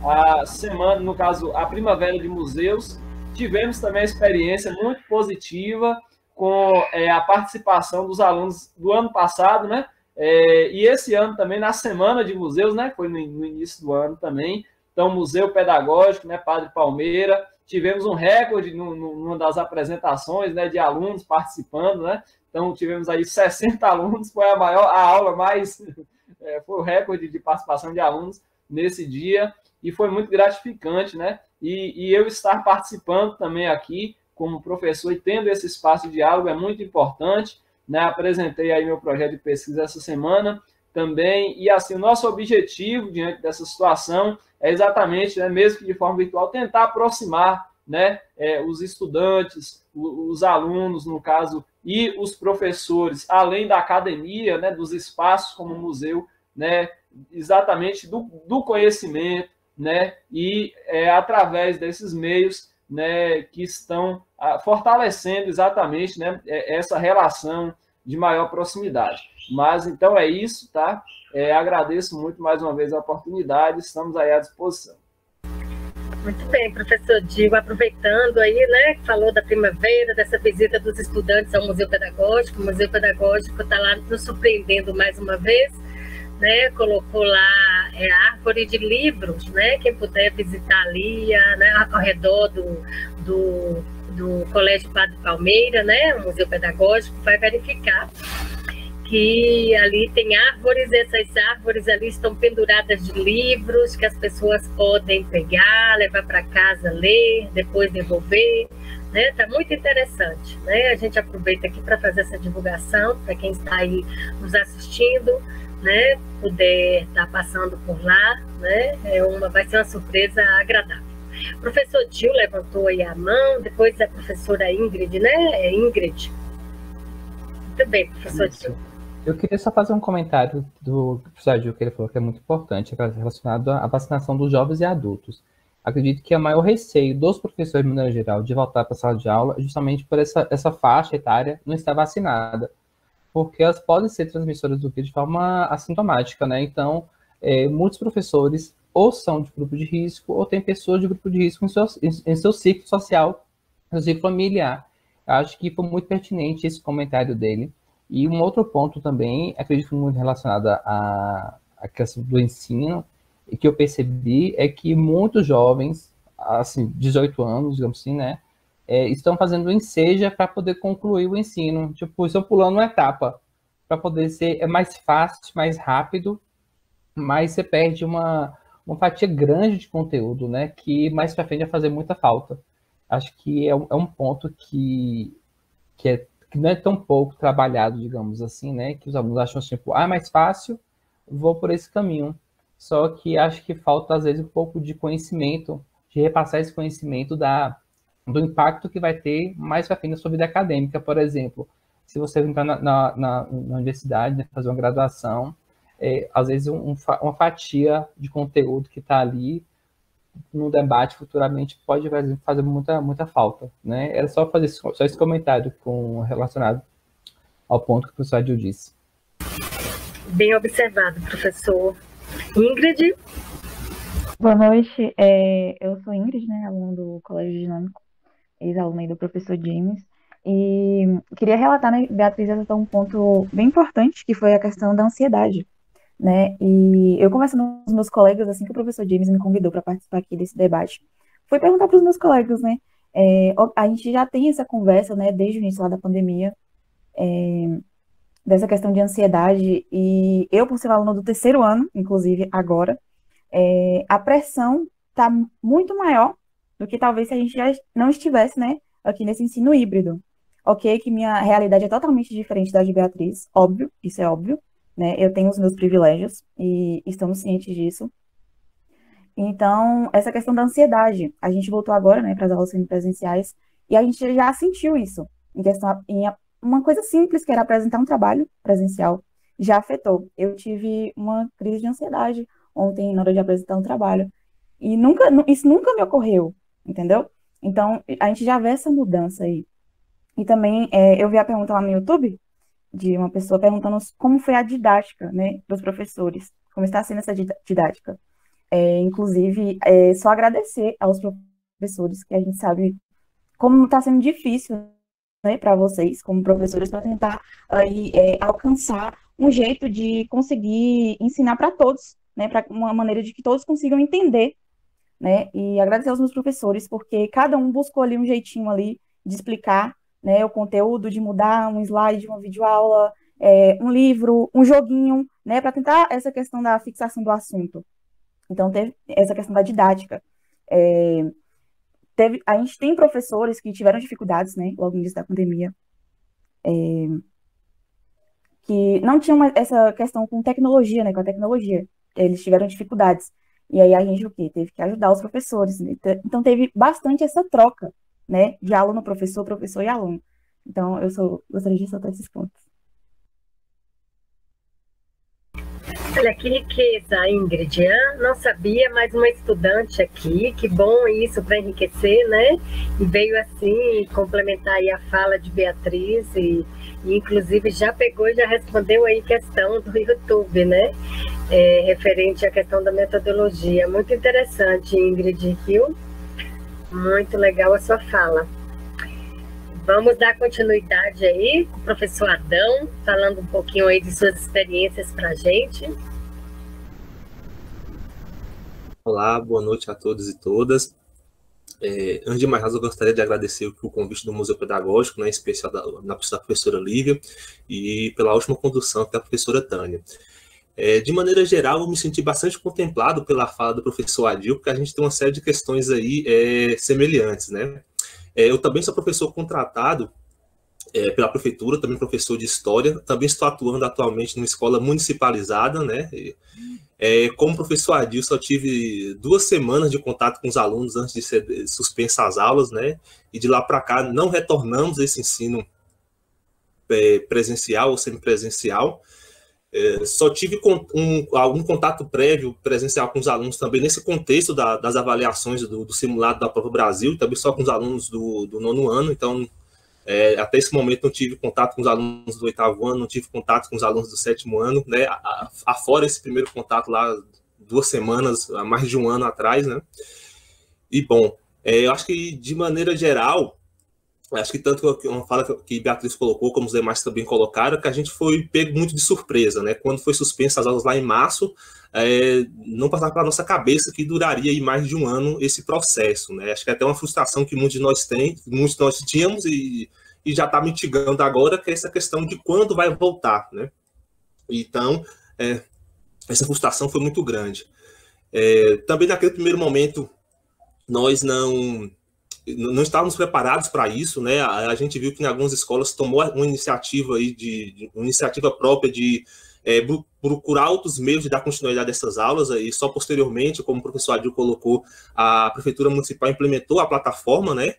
a semana, no caso, a Primavera de Museus. Tivemos também a experiência muito positiva com a participação dos alunos do ano passado, né? E esse ano também, na Semana de Museus, né? Foi no início do ano também. Então, Museu Pedagógico, né? Padre Palmeira. Tivemos um recorde numa das apresentações, né? De alunos participando, né? Então, tivemos aí 60 alunos, foi a aula mais... foi o recorde de participação de alunos nesse dia, e foi muito gratificante, né? E eu estar participando também aqui como professor e tendo esse espaço de diálogo é muito importante, né? Apresentei aí meu projeto de pesquisa essa semana também, e assim, o nosso objetivo diante dessa situação é exatamente, né, mesmo que de forma virtual, tentar aproximar, né, os estudantes, os alunos, no caso, e os professores, além da academia, né, dos espaços como o museu, né, exatamente do conhecimento, né, e através desses meios, né, que estão fortalecendo exatamente, né, essa relação de maior proximidade. Mas então é isso, tá? Agradeço muito mais uma vez a oportunidade, estamos aí à disposição. Muito bem, professor Digo, aproveitando aí, né, que falou da primavera, dessa visita dos estudantes ao Museu Pedagógico. O Museu Pedagógico está lá nos surpreendendo mais uma vez, né, colocou lá a árvore de livros, né, quem puder visitar ali, né, ao redor do Colégio Padre Palmeira, né, o Museu Pedagógico, vai verificar que ali tem árvores, essas árvores ali estão penduradas de livros que as pessoas podem pegar, levar para casa, ler, depois devolver, né? Tá muito interessante, né? A gente aproveita aqui para fazer essa divulgação para quem está aí nos assistindo, né? Puder estar passando por lá, né? Vai ser uma surpresa agradável. O professor Gil levantou aí a mão, depois a professora Ingrid, né? Ingrid. Muito bem, professor Gil. Eu queria só fazer um comentário do professor Gil, que ele falou que é muito importante, relacionado à vacinação dos jovens e adultos. Acredito que o maior receio dos professores, de maneira geral, de voltar para a sala de aula é justamente por essa faixa etária não estar vacinada, porque elas podem ser transmissoras do vírus de forma assintomática, né? Então, muitos professores ou são de grupo de risco, ou tem pessoas de grupo de risco em seu ciclo social, no ciclo familiar. Eu acho que foi muito pertinente esse comentário dele. E um outro ponto também, acredito muito relacionado à questão do ensino, e que eu percebi é que muitos jovens, assim, 18 anos, digamos assim, né, estão fazendo enseja para poder concluir o ensino. Tipo, estão pulando uma etapa, para poder ser mais fácil, mais rápido, mas você perde uma fatia grande de conteúdo, né, que mais para frente vai fazer muita falta. Acho que é um ponto que não é tão pouco trabalhado, digamos assim, né? Que os alunos acham tipo, mais fácil, vou por esse caminho. Só que acho que falta, às vezes, um pouco de conhecimento, de repassar esse conhecimento do impacto que vai ter mais para frente na sua vida acadêmica. Por exemplo, se você entrar na universidade, né, fazer uma graduação, às vezes uma fatia de conteúdo que está ali no debate futuramente pode fazer muita falta, né? Era só fazer só esse comentário relacionado ao ponto que o professor Adil disse. Bem observado, professor. Ingrid? Boa noite, eu sou Ingrid, né, aluna do Colégio Dinâmico, ex-aluna aí do professor James, e queria relatar, né, Beatriz acertou um ponto bem importante, que foi a questão da ansiedade, né, e eu conversando com os meus colegas, assim que o professor James me convidou para participar aqui desse debate, fui perguntar para os meus colegas, né, a gente já tem essa conversa, né, desde o início lá da pandemia, dessa questão de ansiedade, e eu, por ser aluna do terceiro ano, inclusive agora, a pressão está muito maior do que talvez se a gente já não estivesse, né, aqui nesse ensino híbrido. Ok, que minha realidade é totalmente diferente da de Beatriz, óbvio, isso é óbvio, né, eu tenho os meus privilégios e estamos cientes disso. Então, essa questão da ansiedade, a gente voltou agora, né, para as aulas semipresenciais, e a gente já sentiu isso, em uma coisa simples, que era apresentar um trabalho presencial, já afetou. Eu tive uma crise de ansiedade ontem, na hora de apresentar um trabalho, e isso nunca me ocorreu entendeu? Então, a gente já vê essa mudança aí. E também, eu vi a pergunta lá no YouTube, de uma pessoa perguntando como foi a didática, né, dos professores, como está sendo essa didática. Inclusive, só agradecer aos professores, que a gente sabe como está sendo difícil, né, para vocês, como professores, para tentar aí, alcançar um jeito de conseguir ensinar para todos, né, para uma maneira de que todos consigam entender, né, e agradecer aos meus professores, porque cada um buscou ali um jeitinho ali de explicar, né, o conteúdo, de mudar um slide, uma videoaula, um livro, um joguinho, né, para tentar essa questão da fixação do assunto. Então, teve essa questão da didática. A gente tem professores que tiveram dificuldades, né, logo no início da pandemia, que não tinham essa questão com tecnologia, né, com a tecnologia. Eles tiveram dificuldades. E aí a gente, o quê? Teve que ajudar os professores, né? Então, teve bastante essa troca, né, de aluno-professor, professor e aluno. Então, gostaria de ressaltar esses pontos. Olha, que riqueza, Ingrid. Não sabia, mas uma estudante aqui, que bom isso para enriquecer, né? E veio assim complementar aí a fala de Beatriz e inclusive já pegou e já respondeu aí questão do YouTube, né? Referente à questão da metodologia. Muito interessante, Ingrid, viu? Muito legal a sua fala. Vamos dar continuidade aí com o professor Adão, falando um pouquinho aí de suas experiências para a gente. Olá, boa noite a todos e todas. Antes de mais nada, eu gostaria de agradecer o convite do Museu Pedagógico, né, em especial na pessoa da professora Lívia, e pela ótima condução da professora Tânia. De maneira geral, eu me senti bastante contemplado pela fala do professor Adil, porque a gente tem uma série de questões aí semelhantes, né? Eu também sou professor contratado pela prefeitura, também professor de história, também estou atuando atualmente numa escola municipalizada, né? Como professor Adil, só tive 2 semanas de contato com os alunos antes de ser suspensa as aulas, né? E de lá para cá não retornamos a esse ensino presencial ou semipresencial. Só tive algum contato prévio presencial com os alunos também nesse contexto das avaliações do simulado da Prova Brasil, e também só com os alunos do 9º ano. Então, até esse momento não tive contato com os alunos do 8º ano, não tive contato com os alunos do 7º ano, né? Afora esse primeiro contato lá 2 semanas, há mais de 1 ano atrás, né? E, bom, eu acho que, de maneira geral, acho que tanto uma fala que Beatriz colocou, como os demais também colocaram, que a gente foi pego muito de surpresa, né? Quando foi suspensa as aulas lá em março, não passava pela nossa cabeça que duraria aí mais de 1 ano esse processo, né? Acho que é até uma frustração que muitos de nós tínhamos e já está mitigando agora, que é essa questão de quando vai voltar, né? Então, essa frustração foi muito grande. Também naquele primeiro momento, nós não estávamos preparados para isso, né? A gente viu que em algumas escolas tomou uma iniciativa aí uma iniciativa própria de procurar outros meios de dar continuidade a essas aulas, e só posteriormente, como o professor Adil colocou, a Prefeitura Municipal implementou a plataforma, né?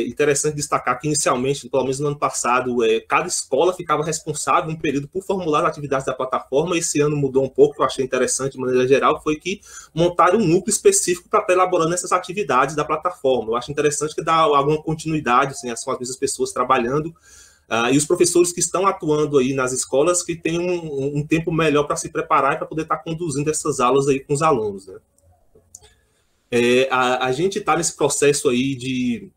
Interessante destacar que, inicialmente, pelo menos no ano passado, cada escola ficava responsável um período por formular as atividades da plataforma. Esse ano mudou um pouco, que eu achei interessante de maneira geral, foi que montaram um núcleo específico para estar elaborando essas atividades da plataforma. Eu acho interessante que dá alguma continuidade, assim, são as mesmas pessoas trabalhando, e os professores que estão atuando aí nas escolas que têm um tempo melhor para se preparar e para poder estar conduzindo essas aulas aí com os alunos, né? A gente está nesse processo aí de...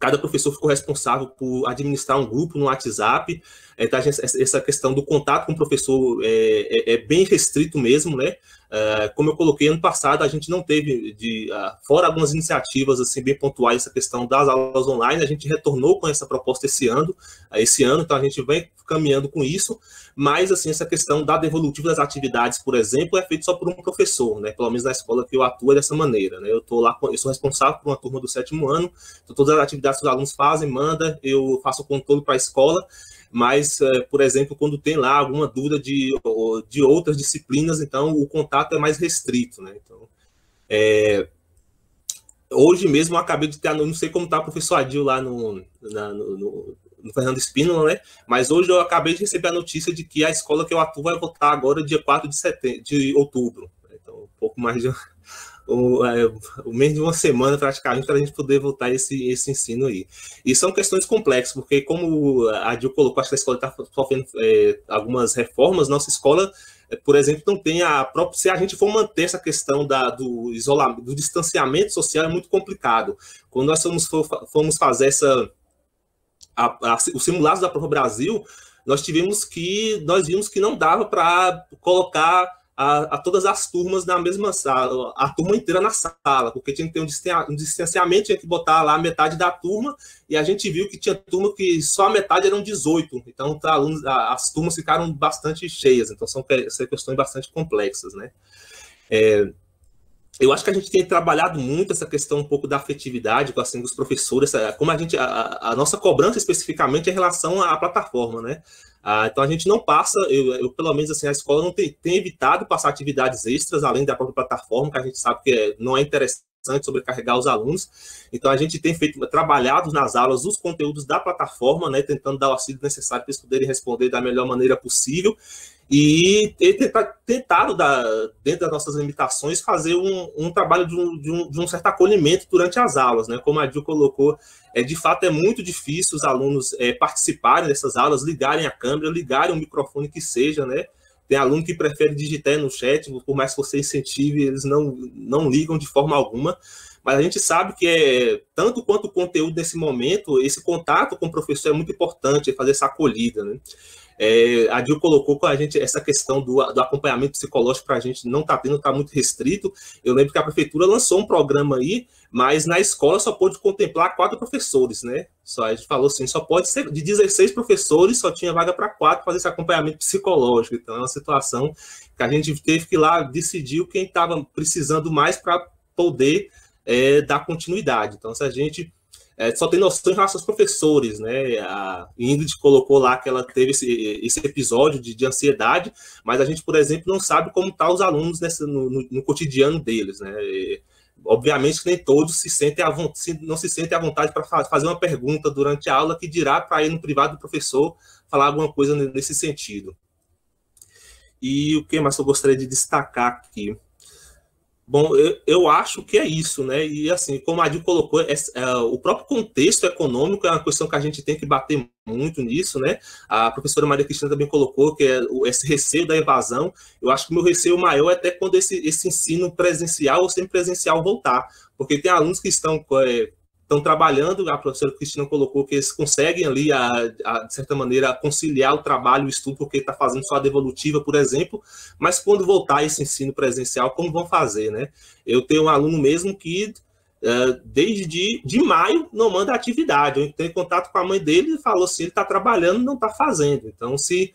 Cada professor ficou responsável por administrar um grupo no WhatsApp. Então, essa questão do contato com o professor é bem restrito mesmo, né? Como eu coloquei, ano passado a gente não teve, fora algumas iniciativas assim, bem pontuais, essa questão das aulas online, a gente retornou com essa proposta esse ano, então a gente vem caminhando com isso, mas assim, essa questão da devolutiva das atividades, por exemplo, é feito só por um professor, né? Pelo menos na escola que eu atuo é dessa maneira, né? Eu sou responsável por uma turma do 7º ano, então todas as atividades que os alunos fazem, eu faço o controle para a escola, mas, por exemplo, quando tem lá alguma dúvida de outras disciplinas, então o contato é mais restrito, né? Então, hoje mesmo eu acabei de ter, não sei como está o professor Adil lá no Fernando Espínola, né? Mas hoje eu acabei de receber a notícia de que a escola que eu atuo vai voltar agora dia 4 de outubro. Então, um pouco mais de menos de uma semana praticamente para a gente poder voltar esse ensino aí. E são questões complexas, porque como a Dil colocou, acho que a escola está sofrendo algumas reformas, nossa escola, por exemplo, não tem a própria... Se a gente for manter essa questão do isolamento, do distanciamento social, é muito complicado. Quando nós fomos fazer os simulados da Prova Brasil, nós vimos que não dava para colocar a todas as turmas na mesma sala, a turma inteira na sala, porque tinha que ter um distanciamento, tinha que botar lá metade da turma, e a gente viu que tinha turma que só a metade eram 18, então as turmas ficaram bastante cheias, então são questões bastante complexas, né? Eu acho que a gente tem trabalhado muito essa questão um pouco da afetividade com os professores, como a nossa cobrança especificamente em relação à plataforma, né? Então a gente não passa, eu pelo menos assim, a escola não tem evitado passar atividades extras além da própria plataforma, que a gente sabe que não é interessante sobrecarregar os alunos. Então a gente tem trabalhado nas aulas os conteúdos da plataforma, né, tentando dar o auxílio necessário para eles poderem responder da melhor maneira possível e tentado, dentro das nossas limitações, fazer um trabalho de um certo acolhimento durante as aulas, né? Como a Dil colocou, de fato é muito difícil os alunos participarem dessas aulas, ligarem a câmera, ligarem o microfone que seja, né? Tem aluno que prefere digitar no chat, por mais que você incentive, eles não ligam de forma alguma. Mas a gente sabe que tanto quanto o conteúdo nesse momento, esse contato com o professor é muito importante, fazer essa acolhida, né? A Dil colocou com a gente essa questão do acompanhamento psicológico para a gente não está tendo, está muito restrito. Eu lembro que a prefeitura lançou um programa aí, mas na escola só pôde contemplar 4 professores, né? A gente falou assim, só pode ser de 16 professores, só tinha vaga para 4 fazer esse acompanhamento psicológico. Então é uma situação que a gente teve que ir lá decidir quem estava precisando mais para poder dar continuidade. Então, se a gente só tem noção em relação aos professores, né? A Ingrid colocou lá que ela teve esse episódio de ansiedade, mas a gente, por exemplo, não sabe como estão os alunos no cotidiano deles, né? Obviamente que nem todos não se sentem à vontade para fazer uma pergunta durante a aula, que dirá para ir no privado do professor falar alguma coisa nesse sentido. E o que mais eu gostaria de destacar aqui? Bom, eu acho que é isso, né? E assim, como a Dil colocou, o próprio contexto econômico é uma questão que a gente tem que bater muito nisso, né? A professora Maria Cristina também colocou que esse receio da evasão. Eu acho que o meu receio maior é até quando esse ensino presencial ou semipresencial voltar, porque tem alunos que estão trabalhando, a professora Cristina colocou que eles conseguem ali, de certa maneira, conciliar o trabalho e o estudo, porque está fazendo só a devolutiva, por exemplo, mas quando voltar esse ensino presencial, como vão fazer, né? Eu tenho um aluno mesmo que, desde maio, não manda atividade. Eu entrei em contato com a mãe dele e falou assim, ele está trabalhando, não está fazendo. Então, se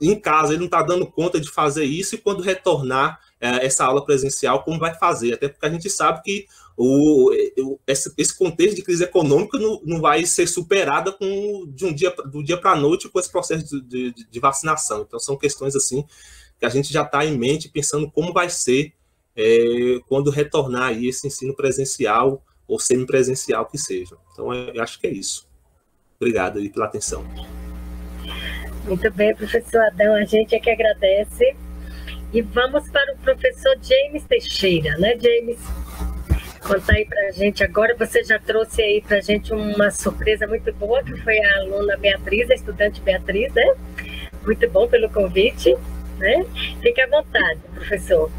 em casa ele não está dando conta de fazer isso, e quando retornar essa aula presencial, como vai fazer? Até porque a gente sabe que esse contexto de crise econômica não vai ser superada do dia para a noite com esse processo de vacinação. Então, são questões assim que a gente já está em mente, pensando como vai ser quando retornar aí esse ensino presencial ou semipresencial que seja. Então, eu acho que é isso. Obrigado aí pela atenção. Muito bem, professor Adão, a gente é que agradece. E vamos para o professor James Teixeira, né, James? Conta aí para a gente agora. Você já trouxe aí para a gente uma surpresa muito boa, que foi a aluna Beatriz, a estudante Beatriz, né? Muito bom pelo convite, né? Fique à vontade, professor.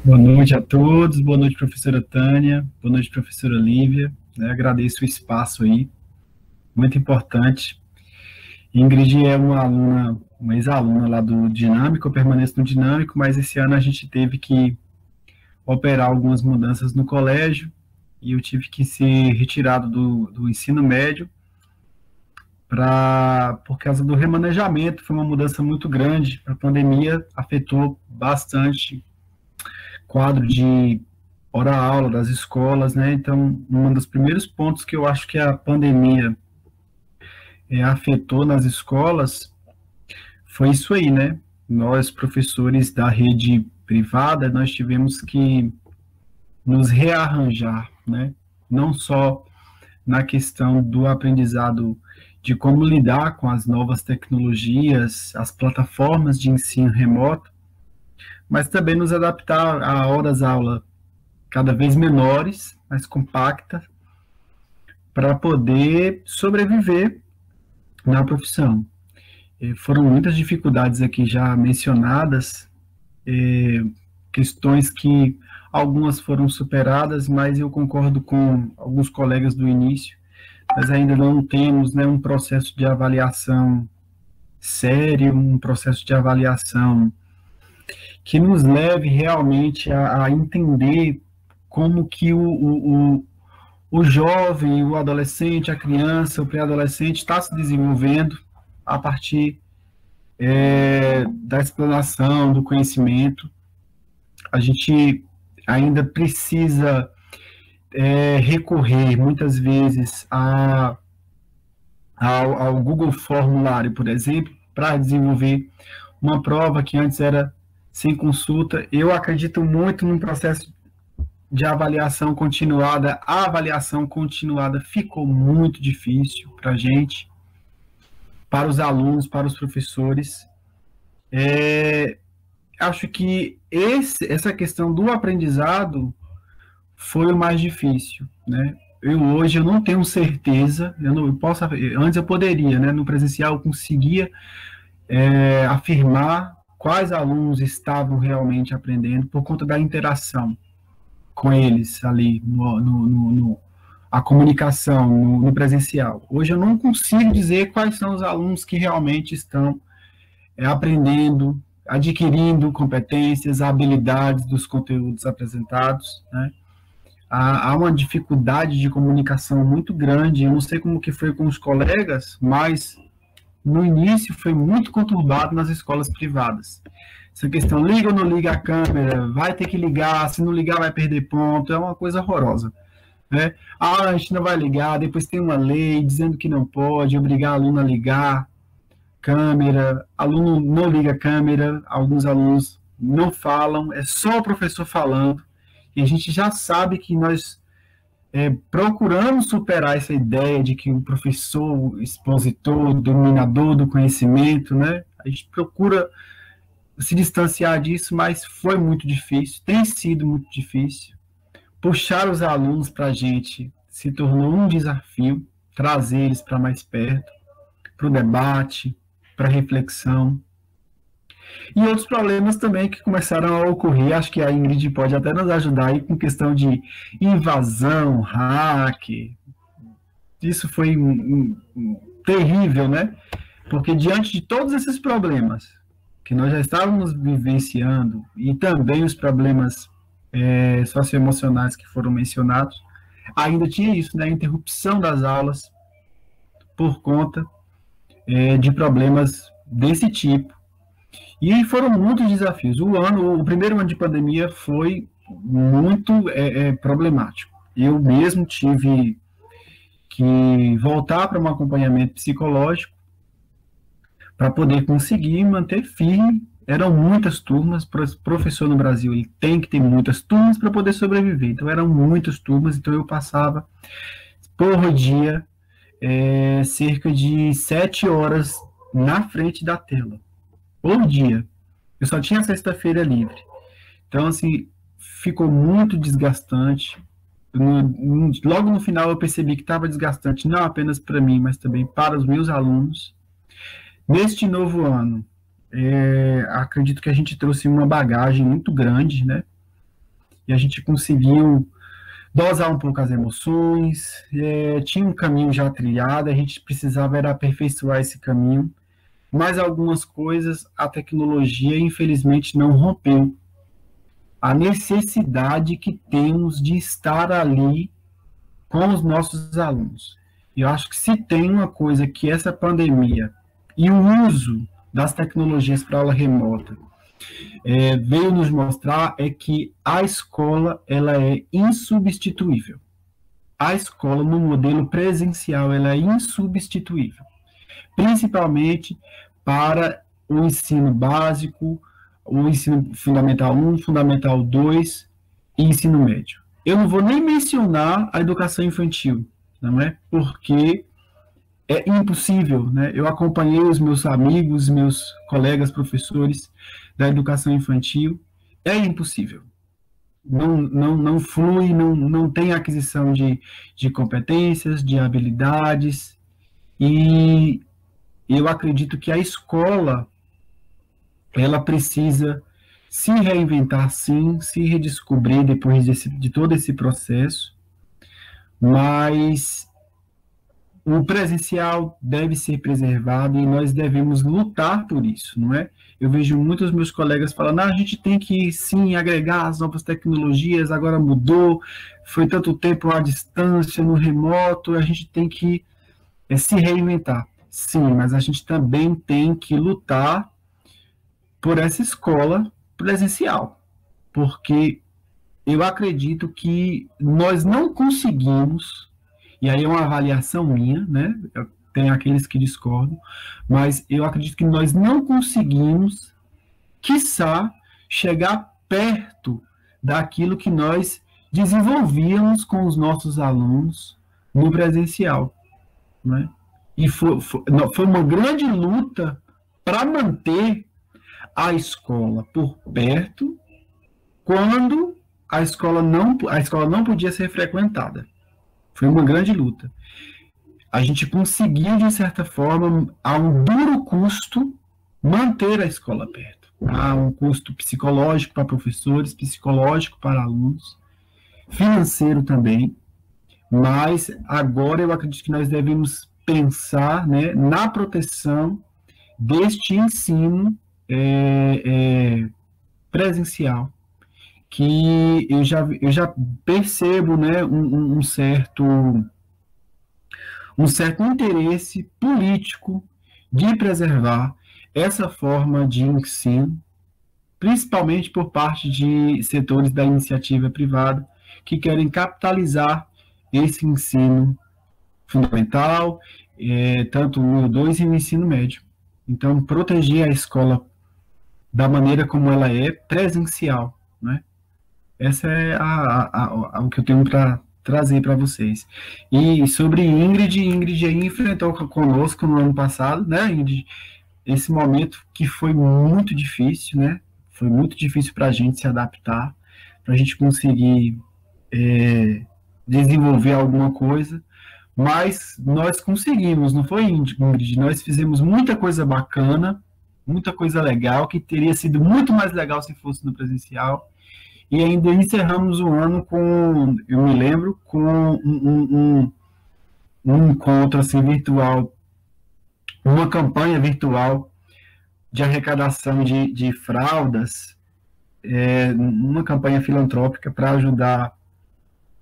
Boa noite a todos, boa noite, professora Tânia, boa noite, professora Lívia, né? Agradeço o espaço aí, muito importante. Ingrid é uma ex-aluna lá do Dinâmico, eu permaneço no Dinâmico, mas esse ano a gente teve que operar algumas mudanças no colégio e eu tive que ser retirado do ensino médio por causa do remanejamento. Foi uma mudança muito grande, a pandemia afetou bastante o quadro de hora-aula das escolas, né? Então, um dos primeiros pontos que eu acho que a pandemia afetou nas escolas foi isso aí, né? Nós, professores da rede privada, nós tivemos que nos rearranjar, né? Não só na questão do aprendizado de como lidar com as novas tecnologias, as plataformas de ensino remoto, mas também nos adaptar a horas-aula cada vez menores, mais compactas, para poder sobreviver na profissão. Foram muitas dificuldades aqui já mencionadas, questões que algumas foram superadas, mas eu concordo com alguns colegas do início, mas ainda não temos, né, um processo de avaliação sério, um processo de avaliação que nos leve realmente a entender como que o jovem, o adolescente, a criança, o pré-adolescente está se desenvolvendo a partir da explanação, do conhecimento. A gente ainda precisa recorrer, muitas vezes, ao Google Formulário, por exemplo, para desenvolver uma prova que antes era sem consulta. Eu acredito muito num processo de avaliação continuada. A avaliação continuada ficou muito difícil para a gente, para os alunos, para os professores. Acho que essa questão do aprendizado foi o mais difícil, né? Hoje eu não tenho certeza, antes eu poderia, né, no presencial eu conseguia afirmar quais alunos estavam realmente aprendendo por conta da interação com eles ali, a comunicação no presencial. Hoje eu não consigo dizer quais são os alunos que realmente estão aprendendo, adquirindo competências, habilidades dos conteúdos apresentados, né? Há uma dificuldade de comunicação muito grande. Eu não sei como que foi com os colegas, mas no início foi muito conturbado nas escolas privadas. Essa questão, liga ou não liga a câmera, vai ter que ligar, se não ligar vai perder ponto, é uma coisa horrorosa, né? A gente não vai ligar, depois tem uma lei dizendo que não pode, obrigar aluno a ligar câmera, aluno não liga a câmera, alguns alunos não falam, é só o professor falando. E a gente já sabe que nós procuramos superar essa ideia de que o professor, o expositor, o dominador do conhecimento, né? A gente procura se distanciar disso, mas foi muito difícil, tem sido muito difícil. Puxar os alunos para a gente se tornou um desafio, trazer eles para mais perto, para o debate, para a reflexão. E outros problemas também que começaram a ocorrer, acho que a Ingrid pode até nos ajudar aí com questão de invasão, hack. Isso foi terrível, né? Porque diante de todos esses problemas que nós já estávamos vivenciando, e também os problemas socioemocionais que foram mencionados, ainda tinha isso, né? A interrupção das aulas por conta de problemas desse tipo. E foram muitos desafios. O primeiro ano de pandemia foi muito problemático. Eu mesmo tive que voltar para um acompanhamento psicológico para poder conseguir manter firme. Eram muitas turmas, professor no Brasil ele tem que ter muitas turmas para poder sobreviver. Então eram muitas turmas, então eu passava por dia cerca de 7 horas na frente da tela. Por dia. Eu só tinha sexta-feira livre. Então, assim, ficou muito desgastante. Logo no final eu percebi que estava desgastante, não apenas para mim, mas também para os meus alunos. Neste novo ano, acredito que a gente trouxe uma bagagem muito grande, né? E a gente conseguiu dosar um pouco as emoções, tinha um caminho já trilhado, a gente precisava era aperfeiçoar esse caminho. Mas algumas coisas a tecnologia, infelizmente, não rompeu. A necessidade que temos de estar ali com os nossos alunos. E eu acho que se tem uma coisa que essa pandemia e o uso das tecnologias para aula remota veio nos mostrar é que a escola ela é insubstituível. A escola no modelo presencial ela é insubstituível. Principalmente para o ensino básico, o ensino fundamental 1, fundamental 2 e ensino médio. Eu não vou nem mencionar a educação infantil, não é? Porque é impossível, né? Eu acompanhei os meus amigos, meus colegas professores da educação infantil é impossível. Não flui, não tem aquisição de competências, de habilidades, e eu acredito que a escola, ela precisa se reinventar, sim, se redescobrir depois de todo esse processo, mas o presencial deve ser preservado e nós devemos lutar por isso, não é? Eu vejo muitos meus colegas falando, a gente tem que, sim, agregar as novas tecnologias, agora mudou, foi tanto tempo à distância, no remoto, a gente tem que se reinventar. Sim, mas a gente também tem que lutar por essa escola presencial, porque eu acredito que nós não conseguimos, e aí é uma avaliação minha, né? Tem aqueles que discordam, mas eu acredito que nós não conseguimos, quiçá, chegar perto daquilo que nós desenvolvíamos com os nossos alunos no presencial, né? E foi uma grande luta para manter a escola por perto quando a escola não podia ser frequentada. Foi uma grande luta. A gente conseguiu, de certa forma, a um duro custo, manter a escola perto. Há um custo psicológico para professores, psicológico para alunos, financeiro também, mas agora eu acredito que nós devemos pensar, né, na proteção deste ensino presencial, que eu já percebo, né, um certo interesse político de preservar essa forma de ensino, principalmente por parte de setores da iniciativa privada que querem capitalizar esse ensino fundamental, tanto o 2 e o ensino médio. Então, proteger a escola da maneira como ela é presencial, né? Essa é o que eu tenho para trazer para vocês. E sobre Ingrid aí enfrentou conosco no ano passado, né, Ingrid? Esse momento que foi muito difícil, né? Foi muito difícil para a gente se adaptar, para a gente conseguir desenvolver alguma coisa, mas nós conseguimos, não foi, Ingrid? Nós fizemos muita coisa bacana, muita coisa legal, que teria sido muito mais legal se fosse no presencial. E ainda encerramos o ano com, eu me lembro, com um encontro assim, virtual, uma campanha virtual de arrecadação de fraldas, uma campanha filantrópica para ajudar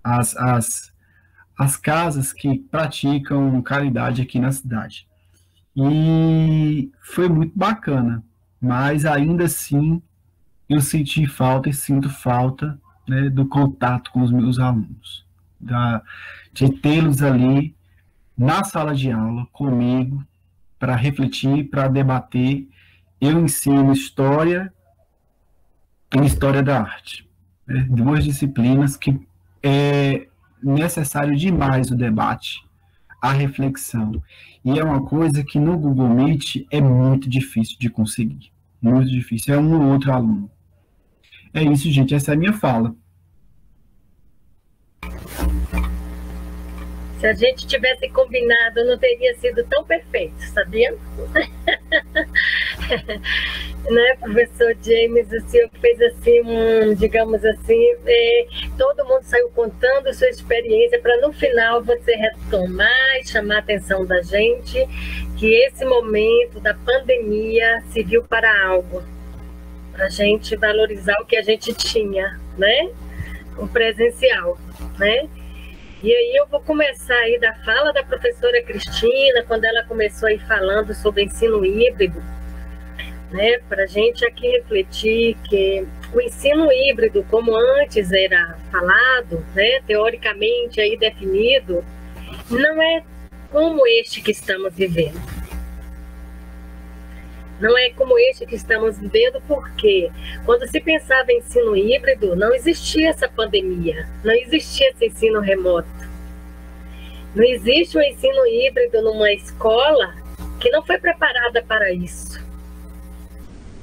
as casas que praticam caridade aqui na cidade. E foi muito bacana, mas ainda assim eu senti falta e sinto falta, né, do contato com os meus alunos, de tê-los ali na sala de aula comigo para refletir, para debater. Eu ensino história e história da arte, né, 2 disciplinas que é necessário demais o debate, a reflexão, e é uma coisa que no Google Meet é muito difícil de conseguir, muito difícil, é um ou outro aluno. É isso, gente, essa é a minha fala. Se a gente tivesse combinado, não teria sido tão perfeito, sabia? Né, professor James, o senhor fez assim, digamos assim, todo mundo saiu contando sua experiência para no final você retomar e chamar a atenção da gente que esse momento da pandemia serviu para algo, para a gente valorizar o que a gente tinha, né? O presencial, né? E aí eu vou começar aí da fala da professora Cristina, quando ela começou aí falando sobre ensino híbrido, né? Para a gente aqui refletir que o ensino híbrido, como antes era falado, né? Teoricamente aí definido, não é como este que estamos vivendo. Não é como este que estamos vivendo, porque quando se pensava em ensino híbrido, não existia essa pandemia, não existia esse ensino remoto. Não existe um ensino híbrido numa escola que não foi preparada para isso,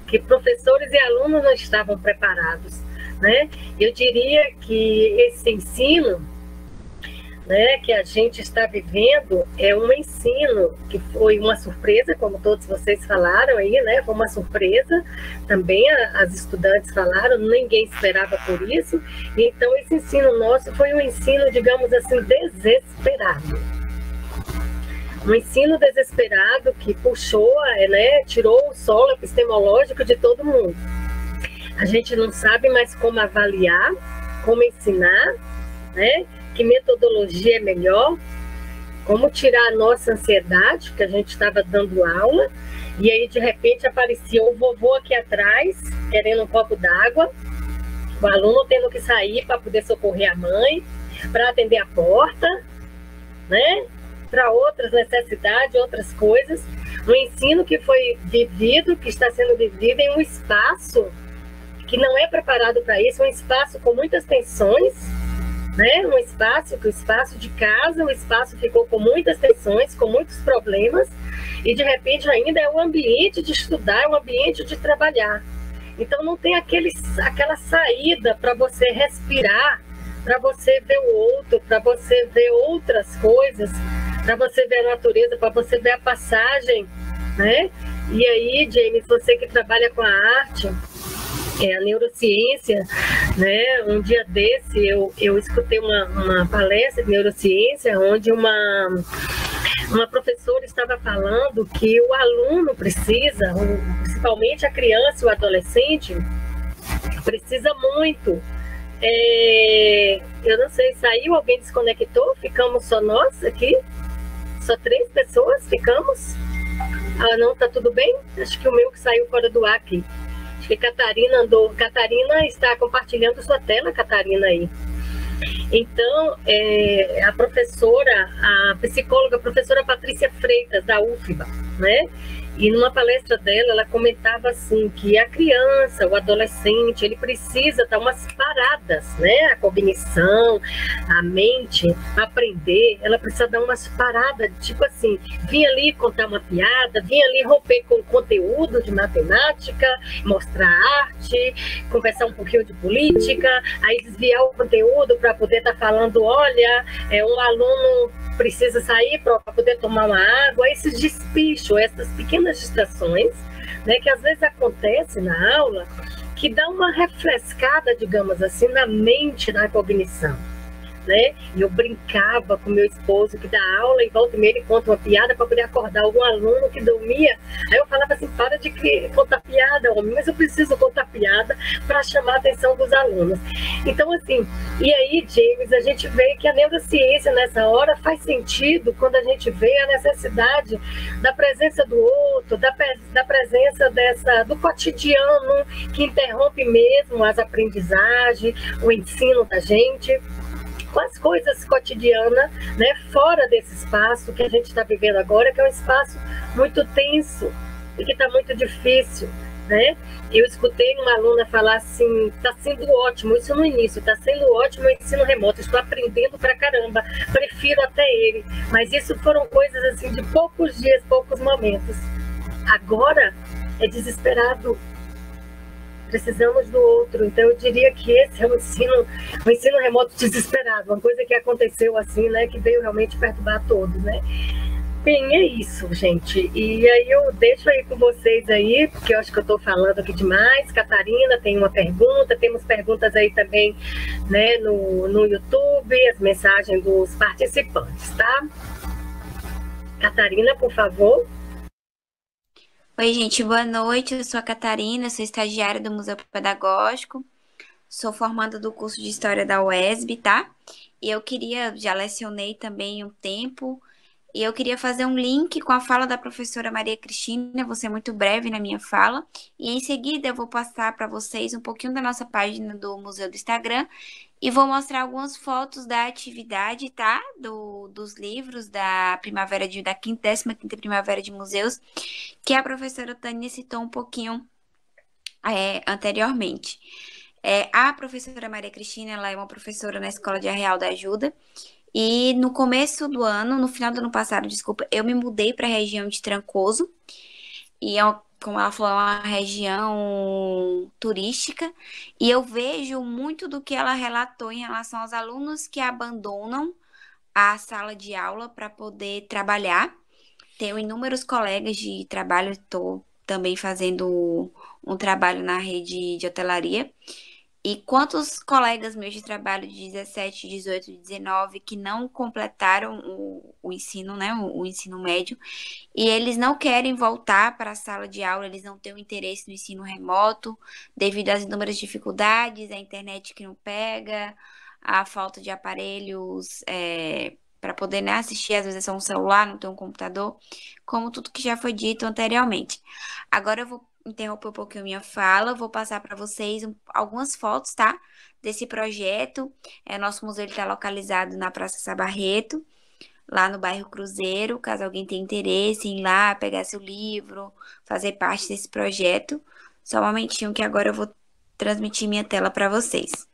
que que professores e alunos não estavam preparados, né? Eu diria que esse ensino, né, que a gente está vivendo é um ensino que foi uma surpresa, como todos vocês falaram aí, né? Foi uma surpresa, também as estudantes falaram, ninguém esperava por isso. Então, esse ensino nosso foi um ensino, digamos assim, desesperado. Um ensino desesperado que puxou, né, tirou o solo epistemológico de todo mundo. A gente não sabe mais como avaliar, como ensinar, né? Que metodologia é melhor, como tirar a nossa ansiedade, que a gente estava dando aula, e aí de repente aparecia o vovô aqui atrás, querendo um copo d'água, o aluno tendo que sair para poder socorrer a mãe, para atender a porta, né? Para outras necessidades, outras coisas. Um ensino que foi vivido, que está sendo vivido em um espaço que não é preparado para isso, um espaço com muitas tensões, né? Um espaço, que o espaço de casa, o espaço ficou com muitas tensões, com muitos problemas, e de repente ainda é um ambiente de estudar, é um ambiente de trabalhar. Então não tem aquela saída para você respirar, para você ver o outro, para você ver outras coisas, para você ver a natureza, para você ver a passagem, né? E aí, James, você que trabalha com a arte, a neurociência, né? Um dia desse eu escutei uma palestra de neurociência onde uma professora estava falando que o aluno precisa, principalmente a criança e o adolescente, precisa muito. Eu não sei, saiu, alguém desconectou, ficamos só nós aqui, só 3 pessoas ficamos. Ah, não, tá tudo bem? Acho que o meu que saiu fora do ar aqui. Que Catarina andou. Catarina está compartilhando sua tela, Catarina, aí. Então, a professora, a psicóloga, a professora Patrícia Freitas, da UFBA, né? E numa palestra dela, ela comentava assim, que a criança, o adolescente, ele precisa dar umas paradas, né? A cognição, a mente, aprender, ela precisa dar umas paradas, tipo assim, vir ali contar uma piada, vir ali romper com conteúdo de matemática, mostrar arte, conversar um pouquinho de política, aí desviar o conteúdo para poder estar falando, olha, um aluno precisa sair para poder tomar uma água, esses despichos, essas pequenas distrações, né, que às vezes acontece na aula, que dá uma refrescada, digamos assim, na mente, na cognição, né? E eu brincava com meu esposo que dá aula e volta e meia ele conta uma piada para poder acordar algum aluno que dormia. Aí eu falava assim, para de contar piada, homem, mas eu preciso contar piada para chamar a atenção dos alunos. Então, assim, e aí, James, a gente vê que a neurociência nessa hora faz sentido quando a gente vê a necessidade da presença do outro, da presença do cotidiano que interrompe mesmo as aprendizagens, o ensino da gente, com as coisas cotidianas, né, fora desse espaço que a gente está vivendo agora, que é um espaço muito tenso e que está muito difícil, né? Eu escutei uma aluna falar assim, está sendo ótimo, isso no início, está sendo ótimo o ensino remoto, estou aprendendo pra caramba, prefiro até ele, mas isso foram coisas assim de poucos dias, poucos momentos. Agora é desesperado. Precisamos do outro. Então eu diria que esse é o ensino remoto desesperado, uma coisa que aconteceu assim, né, que veio realmente perturbar todos, né? Bem, é isso, gente. E aí eu deixo aí com vocês aí, porque eu acho que eu estou falando aqui demais. Catarina tem uma pergunta, temos perguntas aí também, né, no YouTube, as mensagens dos participantes, tá? Catarina, por favor. Oi, gente, boa noite. Eu sou a Catarina, sou estagiária do Museu Pedagógico, sou formanda do curso de História da UESB, tá? E eu já lecionei também um tempo, e eu queria fazer um link com a fala da professora Maria Cristina, vou ser muito breve na minha fala, e em seguida eu vou passar para vocês um pouquinho da nossa página do Museu do Instagram, e vou mostrar algumas fotos da atividade, tá? Dos livros da 15ª Primavera de Museus, que a professora Tânia citou um pouquinho anteriormente. A professora Maria Cristina, ela é uma professora na Escola de Arraial da Ajuda, e no final do ano passado, desculpa, eu me mudei para a região de Trancoso, e como ela falou, é uma região turística, e eu vejo muito do que ela relatou em relação aos alunos que abandonam a sala de aula para poder trabalhar. Tenho inúmeros colegas de trabalho, estou também fazendo um trabalho na rede de hotelaria. E quantos colegas meus de trabalho de 17, 18, 19 que não completaram o ensino, né, o ensino médio, e eles não querem voltar para a sala de aula, eles não têm um interesse no ensino remoto, devido às inúmeras dificuldades, a internet que não pega, a falta de aparelhos para poder, né, assistir, às vezes é só um celular, não tem um computador, como tudo que já foi dito anteriormente. Agora eu vou interromper um pouquinho minha fala, vou passar para vocês algumas fotos, tá? Desse projeto. Nosso museu está localizado na Praça Sabarreto, lá no bairro Cruzeiro, caso alguém tenha interesse em ir lá, pegar seu livro, fazer parte desse projeto. Só um momentinho que agora eu vou transmitir minha tela para vocês.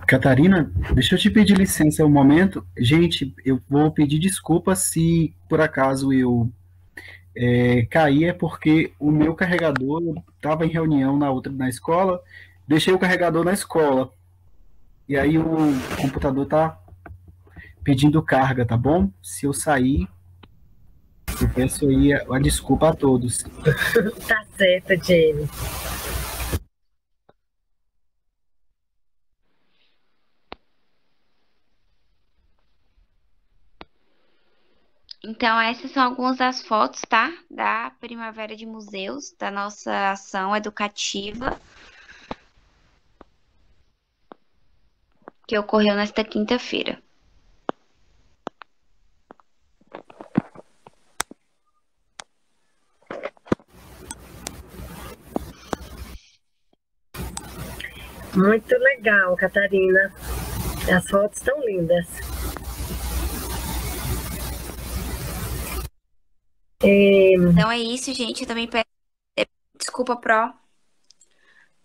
Catarina, deixa eu te pedir licença um momento. Gente, eu vou pedir desculpa se por acaso eu cair, é porque o meu carregador estava em reunião na escola, deixei o carregador na escola. E aí o computador tá pedindo carga, tá bom? Se eu sair, eu peço aí a desculpa a todos. Tá certo, Jamie. Então, essas são algumas das fotos, tá? Da Primavera de Museus, da nossa ação educativa que ocorreu nesta quinta-feira. Muito legal, Catarina. As fotos estão lindas. Então é isso, gente. Eu também peço. Desculpa, Pro.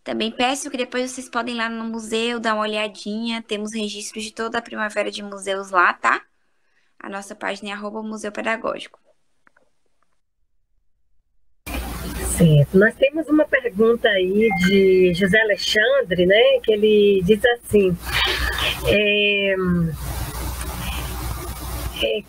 Também peço que depois vocês podem ir lá no museu, dar uma olhadinha. Temos registros de toda a Primavera de Museus lá, tá? A nossa página é @Museu Pedagógico. Certo. Nós temos uma pergunta aí de José Alexandre, né? Que ele diz assim: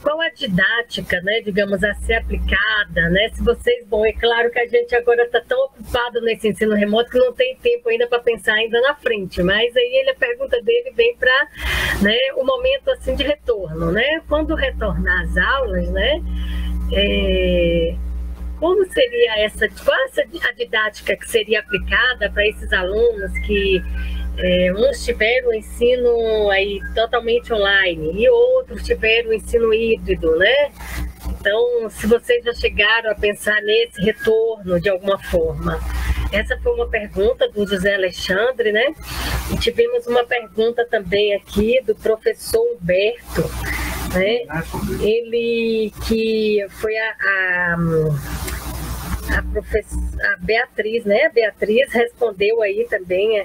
qual a didática, né, digamos, a ser aplicada, né? Se vocês, bom, é claro que a gente agora está tão ocupado nesse ensino remoto que não tem tempo ainda para pensar ainda na frente, mas aí a pergunta dele vem para, né, o momento assim de retorno, né? Quando retornar às aulas, né? Como seria qual a didática que seria aplicada para esses alunos que uns tiveram o ensino aí totalmente online e outros tiveram o ensino híbrido, né? Então, se vocês já chegaram a pensar nesse retorno de alguma forma. Essa foi uma pergunta do José Alexandre, né? E tivemos uma pergunta também aqui do professor Humberto, né? Ele que foi a Beatriz, né? A Beatriz respondeu aí também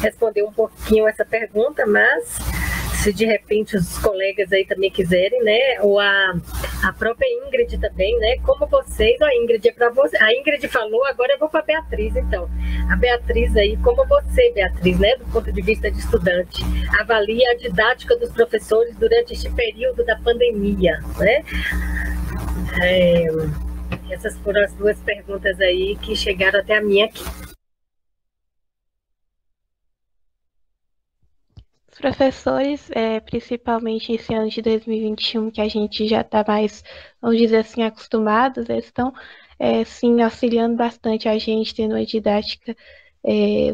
respondeu um pouquinho essa pergunta, mas se de repente os colegas aí também quiserem, né? Ou a própria Ingrid também, né? Como vocês, a Ingrid é para você. A Ingrid falou, agora eu vou para a Beatriz, então. A Beatriz aí, como você, Beatriz, né? Do ponto de vista de estudante, avalia a didática dos professores durante este período da pandemia, né? Essas foram as duas perguntas aí que chegaram até a minha aqui. Os professores, principalmente esse ano de 2021, que a gente já está mais, vamos dizer assim, acostumados, eles estão, sim, auxiliando bastante a gente, tendo uma didática,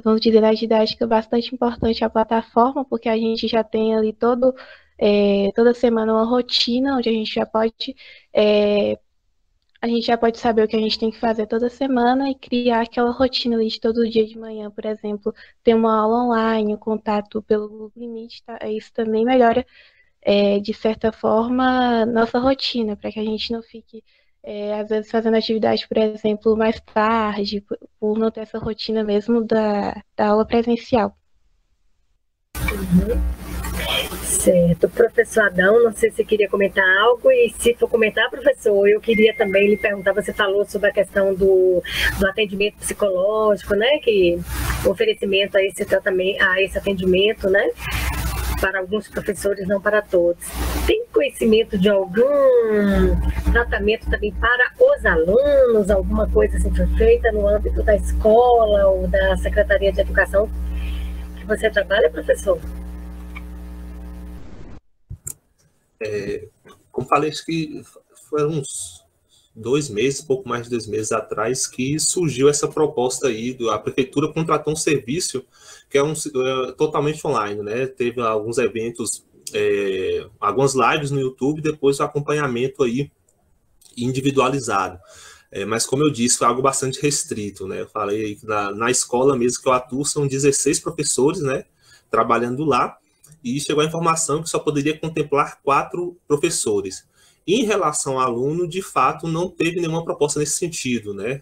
vamos dizer, a didática bastante importante a plataforma, porque a gente já tem ali toda semana uma rotina, onde a gente já pode saber o que a gente tem que fazer toda semana e criar aquela rotina ali de todo dia de manhã, por exemplo, ter uma aula online, o contato pelo Google Meet, tá? Isso também melhora, de certa forma, nossa rotina, para que a gente não fique às vezes fazendo atividade, por exemplo, mais tarde, por não ter essa rotina mesmo da aula presencial. Certo. Professor Adão, não sei se você queria comentar algo, e se for comentar, professor, eu queria também lhe perguntar, você falou sobre a questão do atendimento psicológico, né, que o oferecimento a esse tratamento, a esse atendimento, né, para alguns professores, não para todos. Tem conhecimento de algum tratamento também para os alunos, alguma coisa assim foi feita no âmbito da escola ou da Secretaria de Educação que você trabalha, professor? Como falei, acho que foram uns 2 meses, pouco mais de 2 meses atrás, que surgiu essa proposta aí, a prefeitura contratou um serviço que é totalmente online, né? Teve alguns eventos, algumas lives no YouTube, depois o acompanhamento aí individualizado. Mas, como eu disse, foi algo bastante restrito, né? Eu falei aí que na escola mesmo que eu atuo, são 16 professores, né, trabalhando lá, e chegou a informação que só poderia contemplar 4 professores. Em relação ao aluno, de fato, não teve nenhuma proposta nesse sentido, né?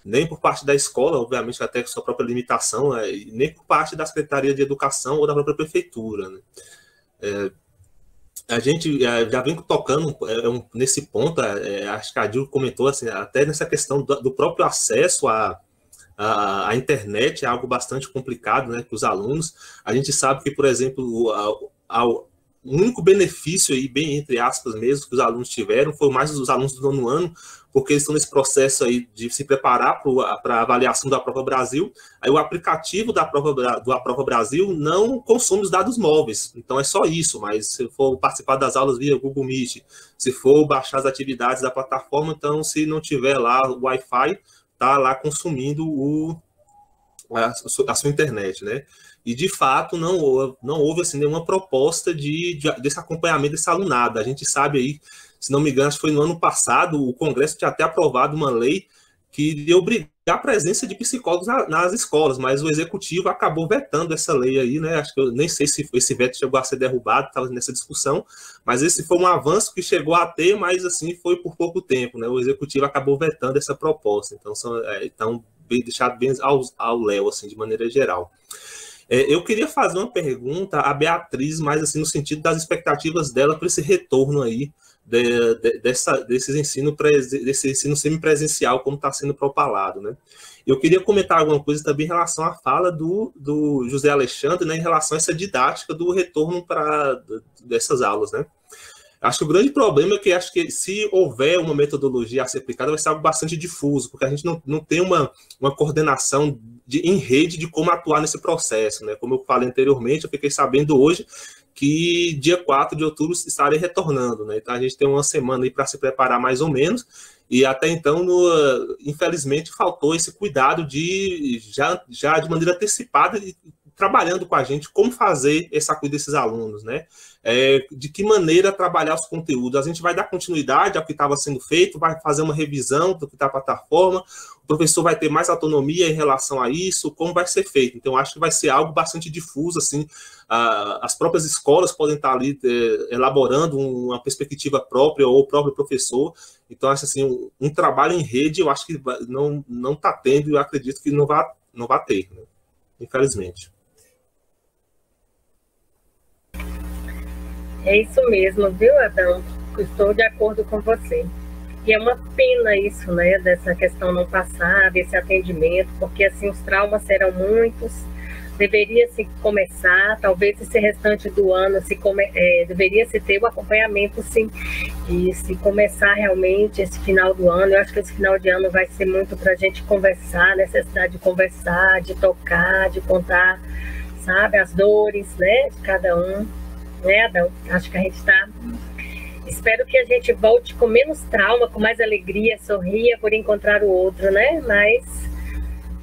Nem por parte da escola, obviamente, até com sua própria limitação, nem por parte da Secretaria de Educação ou da própria Prefeitura, né? A gente já vem tocando nesse ponto, acho que a Dil comentou, assim, até nessa questão do próprio acesso à internet, é algo bastante complicado, né, para os alunos. A gente sabe que, por exemplo, o único benefício aí, bem entre aspas mesmo, que os alunos tiveram, foi mais os alunos do 9º ano, porque eles estão nesse processo aí de se preparar para a avaliação da Prova Brasil. Aí o aplicativo da Prova Brasil não consome os dados móveis, então é só isso. Mas se for participar das aulas via Google Meet, se for baixar as atividades da plataforma, então se não tiver lá o Wi-Fi, está lá consumindo a sua internet, né? E, de fato, não houve assim, nenhuma proposta desse acompanhamento desse alunado. A gente sabe aí, se não me engano, acho que foi no ano passado, o Congresso tinha até aprovado uma lei que iria obrigar a presença de psicólogos nas escolas, mas o Executivo acabou vetando essa lei aí, né? Acho que eu nem sei se esse veto chegou a ser derrubado, estava nessa discussão, mas esse foi um avanço que chegou a ter, mas assim, foi por pouco tempo, né? O Executivo acabou vetando essa proposta, então deixado bem ao léu, assim, de maneira geral. Eu queria fazer uma pergunta à Beatriz, mais assim, no sentido das expectativas dela para esse retorno aí, desse ensino semipresencial, como está sendo propalado, né? Eu queria comentar alguma coisa também em relação à fala do José Alexandre, né, em relação a essa didática do retorno dessas aulas, né? Acho que o grande problema é que acho que se houver uma metodologia a ser aplicada, vai ser algo bastante difuso, porque a gente não tem uma coordenação em rede de como atuar nesse processo, né? Como eu falei anteriormente, eu fiquei sabendo hoje que dia 4 de outubro estarei retornando, né? Então a gente tem uma semana aí para se preparar mais ou menos, e até então, infelizmente, faltou esse cuidado de já de maneira antecipada, trabalhando com a gente, como fazer essa cuida desses alunos, né? De que maneira trabalhar os conteúdos. A gente vai dar continuidade ao que estava sendo feito, vai fazer uma revisão do que está na plataforma, o professor vai ter mais autonomia em relação a isso, como vai ser feito. Então, acho que vai ser algo bastante difuso, assim, as próprias escolas podem estar ali elaborando uma perspectiva própria, ou o próprio professor. Então, acho assim, um trabalho em rede, eu acho que não está tendo, e eu acredito que não vai ter, né? Infelizmente. É isso mesmo, viu, Adão? Estou de acordo com você. E é uma pena isso, né, dessa questão não passar, desse atendimento, porque assim os traumas serão muitos. Deveria se começar, talvez esse restante do ano deveria se ter o acompanhamento, sim, e se começar realmente esse final do ano. Eu acho que esse final de ano vai ser muito para a gente conversar, necessidade de conversar, de tocar, de contar, sabe, as dores, né, de cada um, né, Adão? Acho que a gente está... Espero que a gente volte com menos trauma, com mais alegria, sorria por encontrar o outro, né? Mas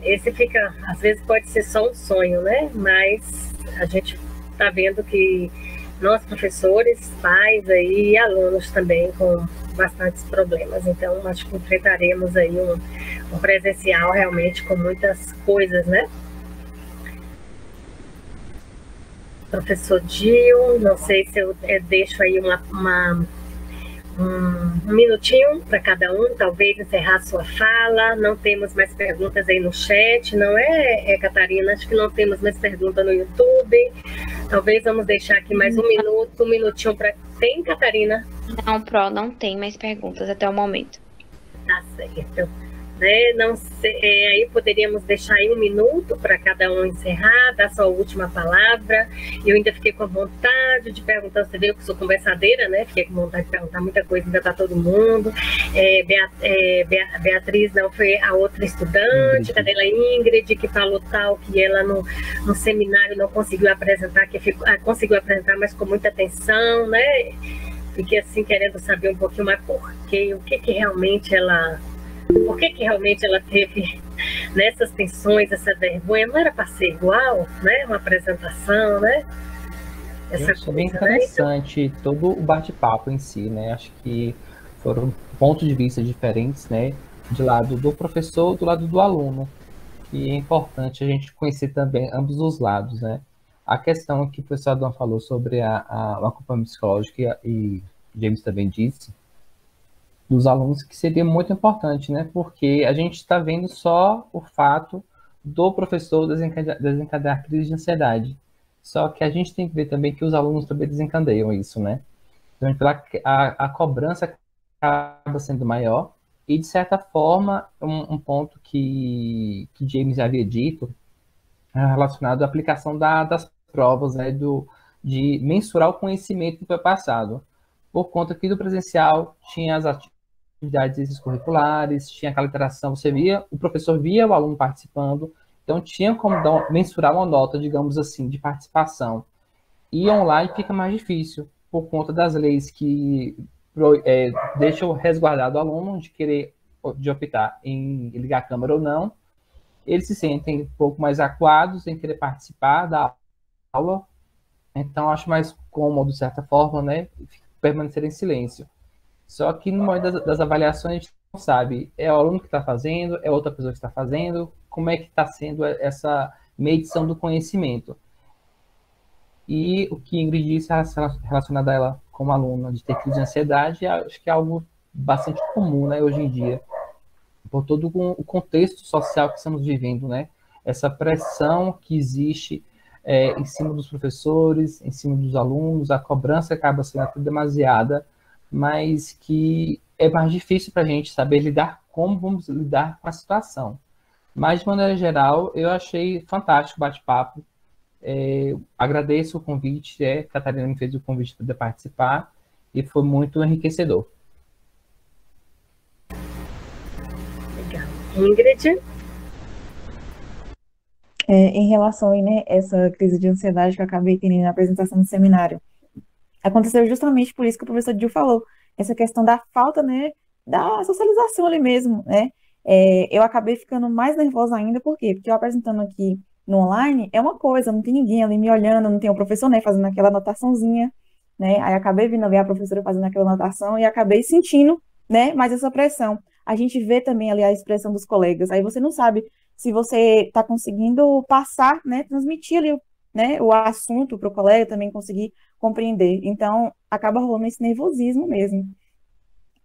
esse fica, às vezes pode ser só um sonho, né? Mas a gente está vendo que nós, professores, pais aí, e alunos também com bastantes problemas. Então, acho que enfrentaremos aí um presencial realmente com muitas coisas, né? Professor Gil, não sei se eu deixo aí uma Um minutinho para cada um, talvez encerrar sua fala. Não temos mais perguntas aí no chat, não é, Catarina? Acho que não temos mais perguntas no YouTube. Talvez vamos deixar aqui mais um minutinho para... Tem, Catarina? Não, não tem mais perguntas até o momento. Tá certo. Né? Não sei, aí poderíamos deixar aí um minuto para cada um encerrar, dar sua última palavra. Eu ainda fiquei com vontade de perguntar, você vê que eu sou conversadeira, né? Fiquei com vontade de perguntar muita coisa ainda para todo mundo. Beatriz não foi a outra estudante, cadê ela? Ingrid, que falou tal, que ela no seminário não conseguiu apresentar, conseguiu apresentar, mas com muita atenção, né? Fiquei assim querendo saber um pouquinho mais por quê, o que realmente ela... Por que realmente ela teve nessas tensões, essa vergonha? Não era para ser igual, né? Uma apresentação, né? Essa coisa, bem interessante, né? Todo o bate-papo em si, né? Acho que foram pontos de vista diferentes, né? Do lado do professor, do lado do aluno. E é importante a gente conhecer também ambos os lados, né? A questão que o professor Adão falou sobre o acompanhamento psicológico e James também disse, dos alunos, que seria muito importante, né? Porque a gente está vendo só o fato do professor desencadear crise de ansiedade. Só que a gente tem que ver também que os alunos também desencadeiam isso, né? Então, a cobrança acaba sendo maior e, de certa forma, um ponto que James já havia dito relacionado à aplicação das provas, né? De mensurar o conhecimento que foi passado. Por conta que do presencial tinha as atividades extracurriculares, tinha aquela interação, o professor via o aluno participando, então tinha como mensurar uma nota, digamos assim, de participação. E online fica mais difícil, por conta das leis que deixam resguardado o aluno de optar em ligar a câmera ou não. Eles se sentem um pouco mais acuados em querer participar da aula, então acho mais cômodo, de certa forma, né, permanecer em silêncio. Só que no momento das avaliações a gente não sabe, é o aluno que está fazendo, é outra pessoa que está fazendo, como é que está sendo essa medição do conhecimento. E o que Ingrid disse relacionado a ela como aluna de ter crise de ansiedade, acho que é algo bastante comum, né, hoje em dia, por todo o contexto social que estamos vivendo, né, essa pressão que existe em cima dos professores, em cima dos alunos, a cobrança acaba sendo até demasiada, mas que é mais difícil para a gente saber como vamos lidar com a situação. Mas, de maneira geral, eu achei fantástico o bate-papo. Agradeço o convite, a Catarina me fez o convite para participar, e foi muito enriquecedor. Legal. Ingrid? Em relação a essa crise de ansiedade que eu acabei tendo na apresentação do seminário, aconteceu justamente por isso que o professor Dil falou, essa questão da falta, né, da socialização ali mesmo, né? Eu acabei ficando mais nervosa ainda, por quê? Porque eu apresentando aqui no online é uma coisa, não tem ninguém ali me olhando, não tem o professor, né, fazendo aquela anotaçãozinha, né? Aí acabei vindo ver a professora fazendo aquela anotação e acabei sentindo, né, mais essa pressão. A gente vê também ali a expressão dos colegas, aí você não sabe se você está conseguindo passar, né, transmitir ali, né, o assunto para o colega também conseguir compreender. Então, acaba rolando esse nervosismo mesmo.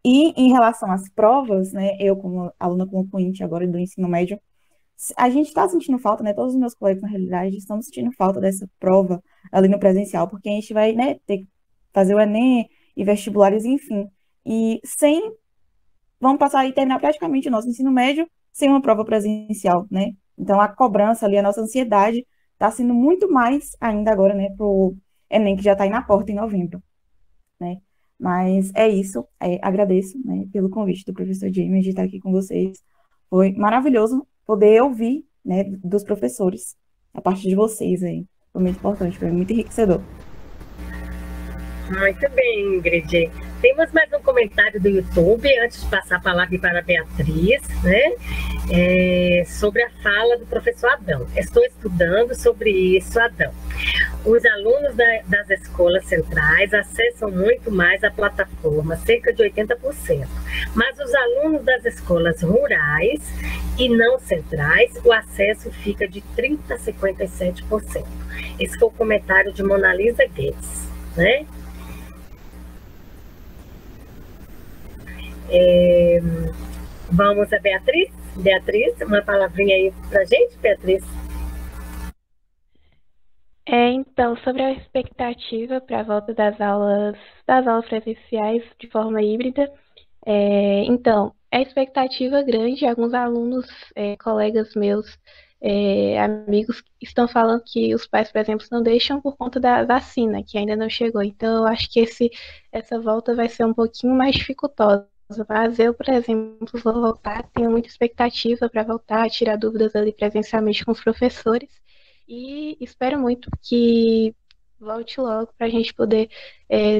E em relação às provas, né, eu como aluna concluinte agora do ensino médio, a gente está sentindo falta, né, todos os meus colegas na realidade estão sentindo falta dessa prova ali no presencial, porque a gente vai, né, ter que fazer o Enem e vestibulares, enfim. E vamos passar e terminar praticamente o nosso ensino médio sem uma prova presencial, né? Então, a cobrança ali, a nossa ansiedade está sendo muito mais ainda agora, né, pro Enem, que já está aí na porta em novembro, né? Mas é isso, agradeço, né, pelo convite do professor James de estar aqui com vocês. Foi maravilhoso poder ouvir, né, dos professores, a parte de vocês aí. Foi muito importante, foi muito enriquecedor. Muito bem, Ingrid. Temos mais um comentário do YouTube, antes de passar a palavra para a Beatriz, né? Sobre a fala do professor Adão. Estou estudando sobre isso, Adão. Os alunos das escolas centrais acessam muito mais a plataforma, cerca de 80%. Mas os alunos das escolas rurais e não centrais, o acesso fica de 30% a 57%. Esse foi o comentário de Monalisa Guedes, né? Vamos a Beatriz. Beatriz, uma palavrinha aí para a gente, Beatriz. Então, sobre a expectativa para a volta das aulas presenciais de forma híbrida, então, a expectativa grande, alguns alunos, colegas meus, amigos, estão falando que os pais, por exemplo, não deixam por conta da vacina, que ainda não chegou. Então, eu acho que essa volta vai ser um pouquinho mais dificultosa. Mas eu, por exemplo, vou voltar, tenho muita expectativa para voltar, tirar dúvidas ali presencialmente com os professores. E espero muito que volte logo para a gente poder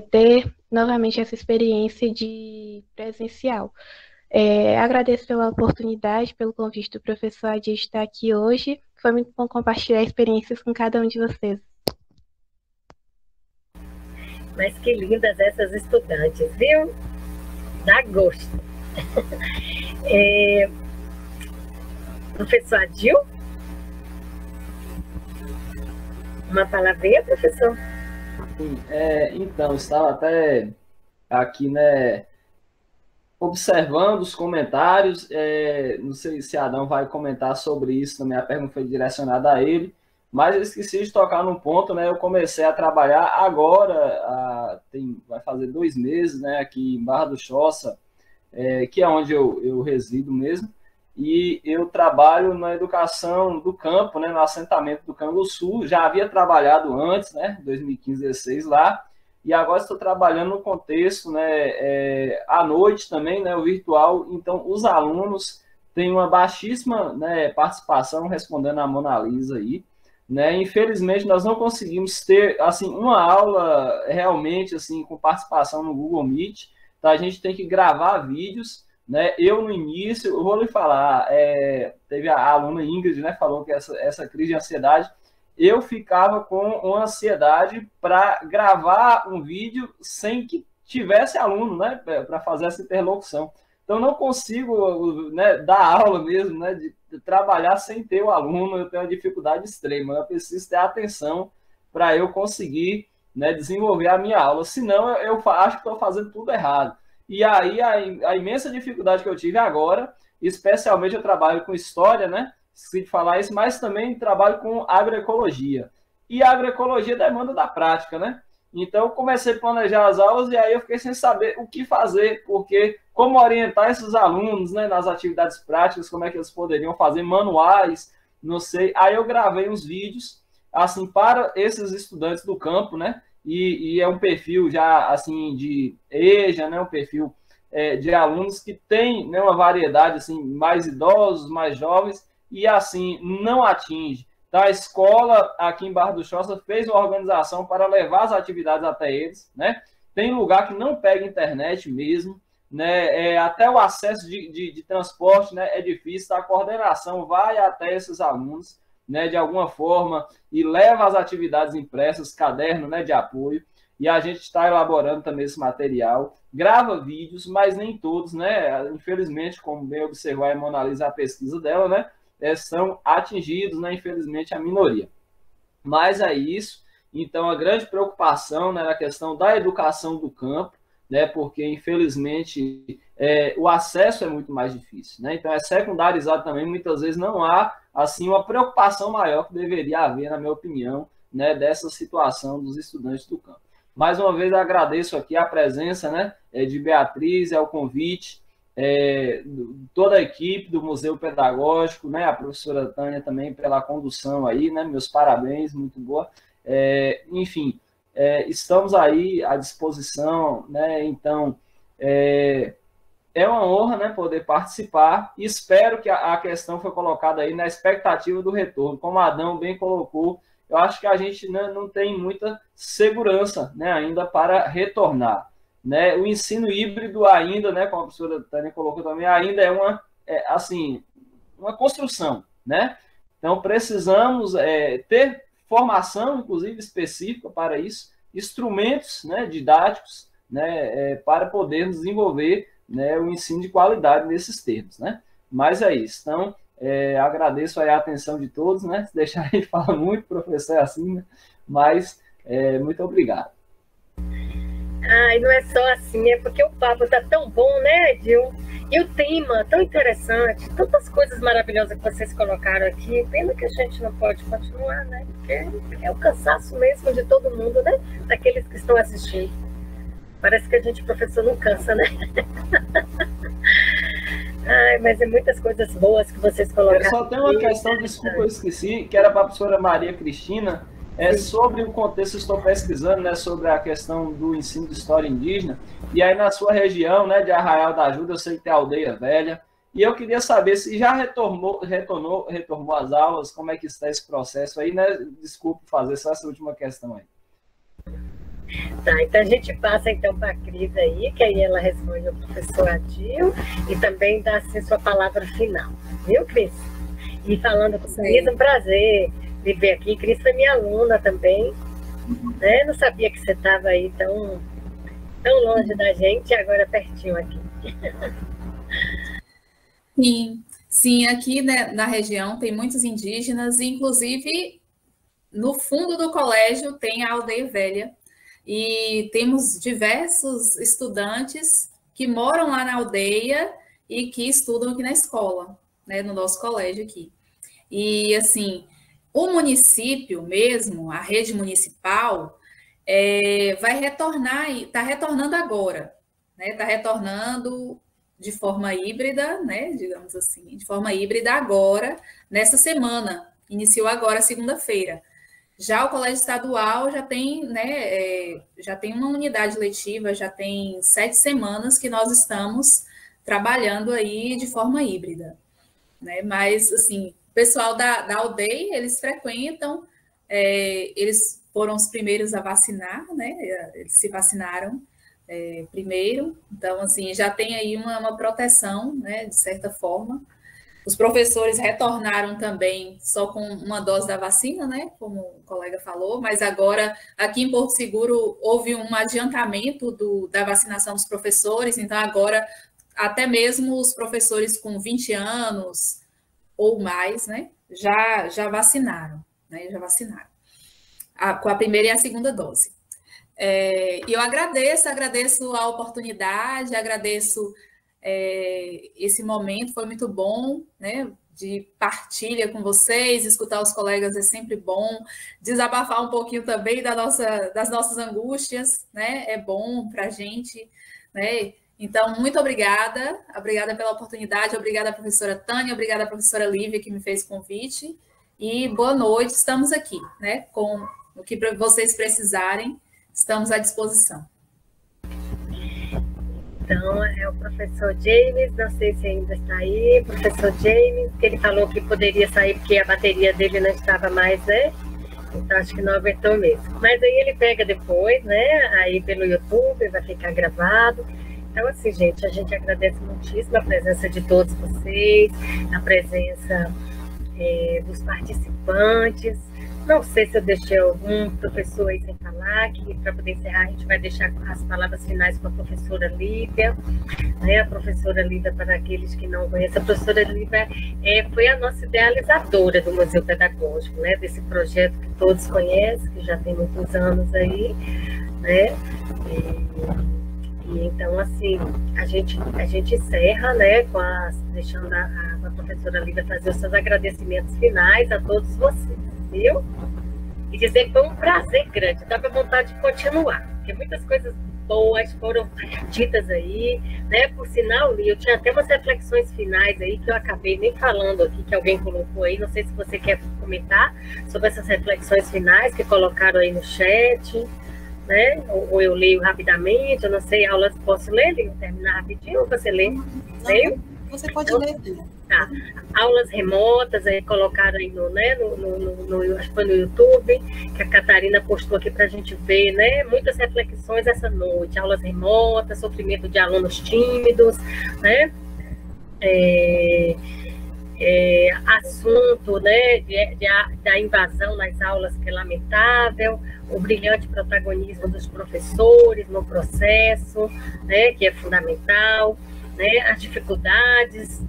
ter novamente essa experiência de presencial. Agradeço pela oportunidade, pelo convite do professor Adi de estar aqui hoje. Foi muito bom compartilhar experiências com cada um de vocês. Mas que lindas essas estudantes, viu? Dá gosto. Professor Adil? Uma palavrinha, professor? Então, estava até aqui, né, observando os comentários. Não sei se Adão vai comentar sobre isso, também a pergunta foi direcionada a ele, mas eu esqueci de tocar num ponto, né? Eu comecei a trabalhar agora, vai fazer 2 meses, né, aqui em Barra do Choça, que é onde eu resido mesmo. E eu trabalho na educação do campo, né, no assentamento do Canguçu. Já havia trabalhado antes, né, 2015, 2016 lá, e agora estou trabalhando no contexto, né, à noite também, né, o virtual. Então, os alunos têm uma baixíssima, né, participação, respondendo a Mona Lisa aí, né. Infelizmente, nós não conseguimos ter, assim, uma aula realmente, assim, com participação no Google Meet. Então, a gente tem que gravar vídeos, né? Eu, no início, eu vou lhe falar, teve a aluna Ingrid, né, falou que essa crise de ansiedade, eu ficava com uma ansiedade para gravar um vídeo sem que tivesse aluno, né, para fazer essa interlocução. Então, não consigo, né, dar aula mesmo, né, de trabalhar sem ter o aluno. Eu tenho uma dificuldade extrema, eu preciso ter atenção para eu conseguir, né, desenvolver a minha aula, senão eu acho que estou fazendo tudo errado. E aí, a imensa dificuldade que eu tive agora, especialmente eu trabalho com história, né? Esqueci de falar isso, mas também trabalho com agroecologia. E a agroecologia demanda da prática, né? Então, eu comecei a planejar as aulas e aí eu fiquei sem saber o que fazer, porque como orientar esses alunos, né, nas atividades práticas, como é que eles poderiam fazer manuais, não sei. Aí eu gravei uns vídeos, assim, para esses estudantes do campo, né? E é um perfil já, assim, de EJA, né, um perfil de alunos que tem, né, uma variedade, assim, mais idosos, mais jovens, e, assim, não atinge. Então, a escola aqui em Barra do Choça fez uma organização para levar as atividades até eles, né? Tem lugar que não pega internet mesmo, né? Até o acesso de transporte, né, é difícil. A coordenação vai até esses alunos, né, de alguma forma, e leva as atividades impressas, caderno, né, de apoio, e a gente está elaborando também esse material, grava vídeos, mas nem todos, né, infelizmente, como bem observou a Mona Lisa, a pesquisa dela, né, são atingidos, né, infelizmente, a minoria. Mas é isso. Então, a grande preocupação, né, na questão da educação do campo, né, porque, infelizmente, o acesso é muito mais difícil, né? Então, é secundarizado também, muitas vezes não há, assim, uma preocupação maior que deveria haver, na minha opinião, né, dessa situação dos estudantes do campo. Mais uma vez, agradeço aqui a presença, né, de Beatriz, o convite, toda a equipe do Museu Pedagógico, né, a professora Tânia também pela condução aí, né, meus parabéns, muito boa. Enfim, estamos aí à disposição, né, então, é uma honra, né, poder participar, e espero que a questão foi colocada aí na expectativa do retorno. Como a Adão bem colocou, eu acho que a gente, né, não tem muita segurança, né, ainda para retornar, né? O ensino híbrido ainda, né, como a professora Tânia colocou também, ainda é assim, uma construção, né? Então, precisamos ter formação, inclusive, específica para isso, instrumentos, né, didáticos, né, para poder desenvolver, né, o ensino de qualidade nesses termos, né? Mas é isso. Então, agradeço aí a atenção de todos, né? Se deixar a gente falar muito, professor, assim, né? Mas muito obrigado. Ai, não é só assim, é porque o papo tá tão bom, né, Edil? E o tema tão interessante, tantas coisas maravilhosas que vocês colocaram aqui. Pena que a gente não pode continuar, né? Porque é o cansaço mesmo de todo mundo, né? Daqueles que estão assistindo. Parece que a gente, professor, não cansa, né? Ai, mas é muitas coisas boas que vocês colocaram. Eu só tenho uma questão, desculpa, eu esqueci, que era para a professora Maria Cristina. Sobre o contexto, estou pesquisando, né, sobre a questão do ensino de história indígena, e aí na sua região, né, de Arraial da Ajuda, eu sei que tem a Aldeia Velha, e eu queria saber se já retornou as aulas, como é que está esse processo aí, né? Desculpe fazer só essa última questão aí. Tá, então a gente passa então para a Cris aí, que aí ela responde ao professor Adil, e também dá assim sua palavra final, viu, Cris? E falando com vocês, um prazer de ver aqui. Cris foi minha aluna também, né? Não sabia que você estava aí tão longe da gente, e agora pertinho aqui. Sim, aqui, né, na região tem muitos indígenas, e inclusive no fundo do colégio tem a Aldeia Velha, e temos diversos estudantes que moram lá na aldeia e que estudam aqui na escola, né, no nosso colégio aqui. E assim, o município mesmo, a rede municipal, vai retornar, está retornando agora, né? Está retornando de forma híbrida, né? Digamos assim, de forma híbrida agora, nessa semana. Iniciou agora, segunda-feira. Já o colégio estadual já tem, né? Já tem uma unidade letiva, já tem 7 semanas que nós estamos trabalhando aí de forma híbrida, né? Mas, assim, o pessoal da aldeia, eles frequentam, eles foram os primeiros a vacinar, né? Eles se vacinaram primeiro, então, assim, já tem aí uma proteção, né? De certa forma. Os professores retornaram também só com uma dose da vacina, né? Como o colega falou, mas agora, aqui em Porto Seguro, houve um adiantamento da vacinação dos professores, então agora, até mesmo os professores com 20 anos ou mais, né, já vacinaram, né, com a primeira e a segunda dose. E eu agradeço a oportunidade, agradeço esse momento, foi muito bom, né, de partilha com vocês, escutar os colegas é sempre bom, desabafar um pouquinho também das nossas angústias, né, é bom para a gente, né. Então, muito obrigada pela oportunidade, obrigada, professora Tânia, obrigada, professora Lívia, que me fez o convite, e boa noite, estamos aqui, né, com o que vocês precisarem, estamos à disposição. Então, é o professor James, não sei se ainda está aí, professor James, que ele falou que poderia sair porque a bateria dele não estava mais, né, então acho que não aguentou mesmo, mas aí ele pega depois, né, aí pelo YouTube, vai ficar gravado. Então, assim, gente, a gente agradece muitíssimo a presença de todos vocês, a presença dos participantes. Não sei se eu deixei algum professor aí sem falar, que para poder encerrar a gente vai deixar as palavras finais com a professora Lívia. Né? A professora Lívia, para aqueles que não conhecem, a professora Lívia foi a nossa idealizadora do Museu Pedagógico, né? Desse projeto que todos conhecem, que já tem muitos anos aí, né? Então, assim, a gente encerra, né, deixando a professora Lívia fazer os seus agradecimentos finais a todos vocês, viu? E dizer que foi um prazer grande, dá para vontade de continuar, porque muitas coisas boas foram ditas aí, né? Por sinal, eu tinha até umas reflexões finais aí que eu acabei nem falando aqui, que alguém colocou aí, não sei se você quer comentar sobre essas reflexões finais que colocaram aí no chat, né? Ou eu leio rapidamente, eu não sei, aulas posso ler, terminar rapidinho, ou você lê? Leio? Você pode ler. Tá. Aulas remotas, aí colocaram aí acho que foi no YouTube, que a Catarina postou aqui para a gente ver, né? Muitas reflexões essa noite, aulas remotas, sofrimento de alunos tímidos, né? Assunto, né, da invasão nas aulas, que é lamentável, o brilhante protagonismo dos professores no processo, né, que é fundamental, né, as dificuldades,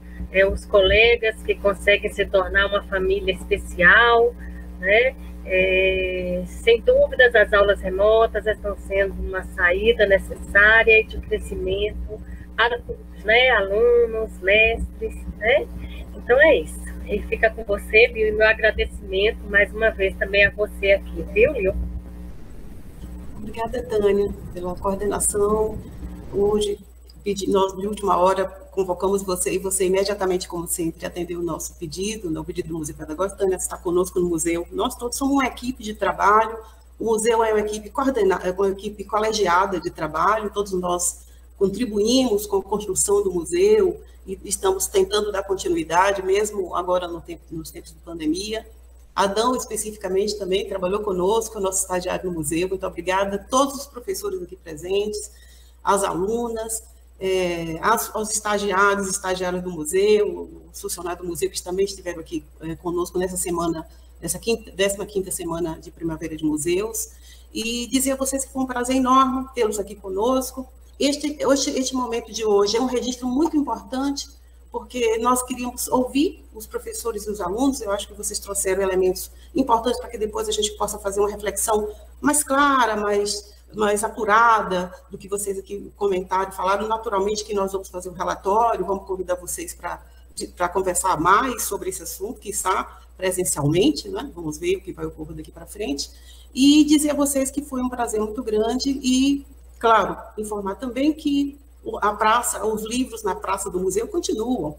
os colegas que conseguem se tornar uma família especial, né, Sem dúvidas, as aulas remotas estão sendo uma saída necessária de crescimento para todos, né? Alunos, mestres, né? Então é isso. E fica com você, viu? E meu agradecimento mais uma vez também a você aqui, viu, Lil? Obrigada, Tânia, pela coordenação. Hoje, nós de última hora convocamos você e você imediatamente, como sempre, atendeu o nosso pedido, o pedido do Museu Pedagógico. Tânia está conosco no museu. Nós todos somos uma equipe de trabalho. O museu é uma equipe coordenada, uma equipe colegiada de trabalho. Todos nós contribuímos com a construção do museu e estamos tentando dar continuidade, mesmo agora nos tempos de pandemia. Adão, especificamente, também trabalhou conosco, nosso estagiário no museu. Muito obrigada a todos os professores aqui presentes, às alunas, aos estagiários e estagiárias do museu, os funcionários do museu que também estiveram aqui conosco nessa semana, nessa 15ª semana de Primavera de Museus. E dizer a vocês que foi um prazer enorme tê-los aqui conosco. Este momento de hoje é um registro muito importante, porque nós queríamos ouvir os professores e os alunos. Eu acho que vocês trouxeram elementos importantes para que depois a gente possa fazer uma reflexão mais clara, mais apurada do que vocês aqui comentaram, falaram. Naturalmente que nós vamos fazer um relatório, vamos convidar vocês para conversar mais sobre esse assunto, que está presencialmente, né? Vamos ver o que vai ocorrer daqui para frente, e dizer a vocês que foi um prazer muito grande e, claro, informar também que a praça, os livros na praça do museu continuam.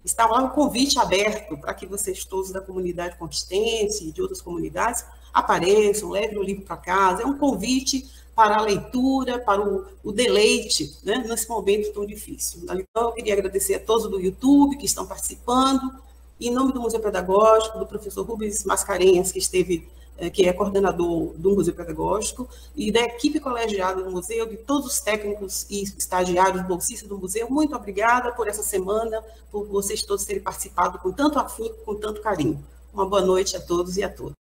Está lá o convite aberto para que vocês todos da comunidade conquistense e de outras comunidades apareçam, levem o livro para casa. É um convite para a leitura, para o deleite, né, nesse momento tão difícil. Então, eu queria agradecer a todos do YouTube que estão participando, e em nome do Museu Pedagógico, do professor Rubens Mascarenhas, que é coordenador do Museu Pedagógico, e da equipe colegiada do museu, de todos os técnicos e estagiários, bolsistas do museu. Muito obrigada por essa semana, por vocês todos terem participado com tanto afinco, com tanto carinho. Uma boa noite a todos e a todas.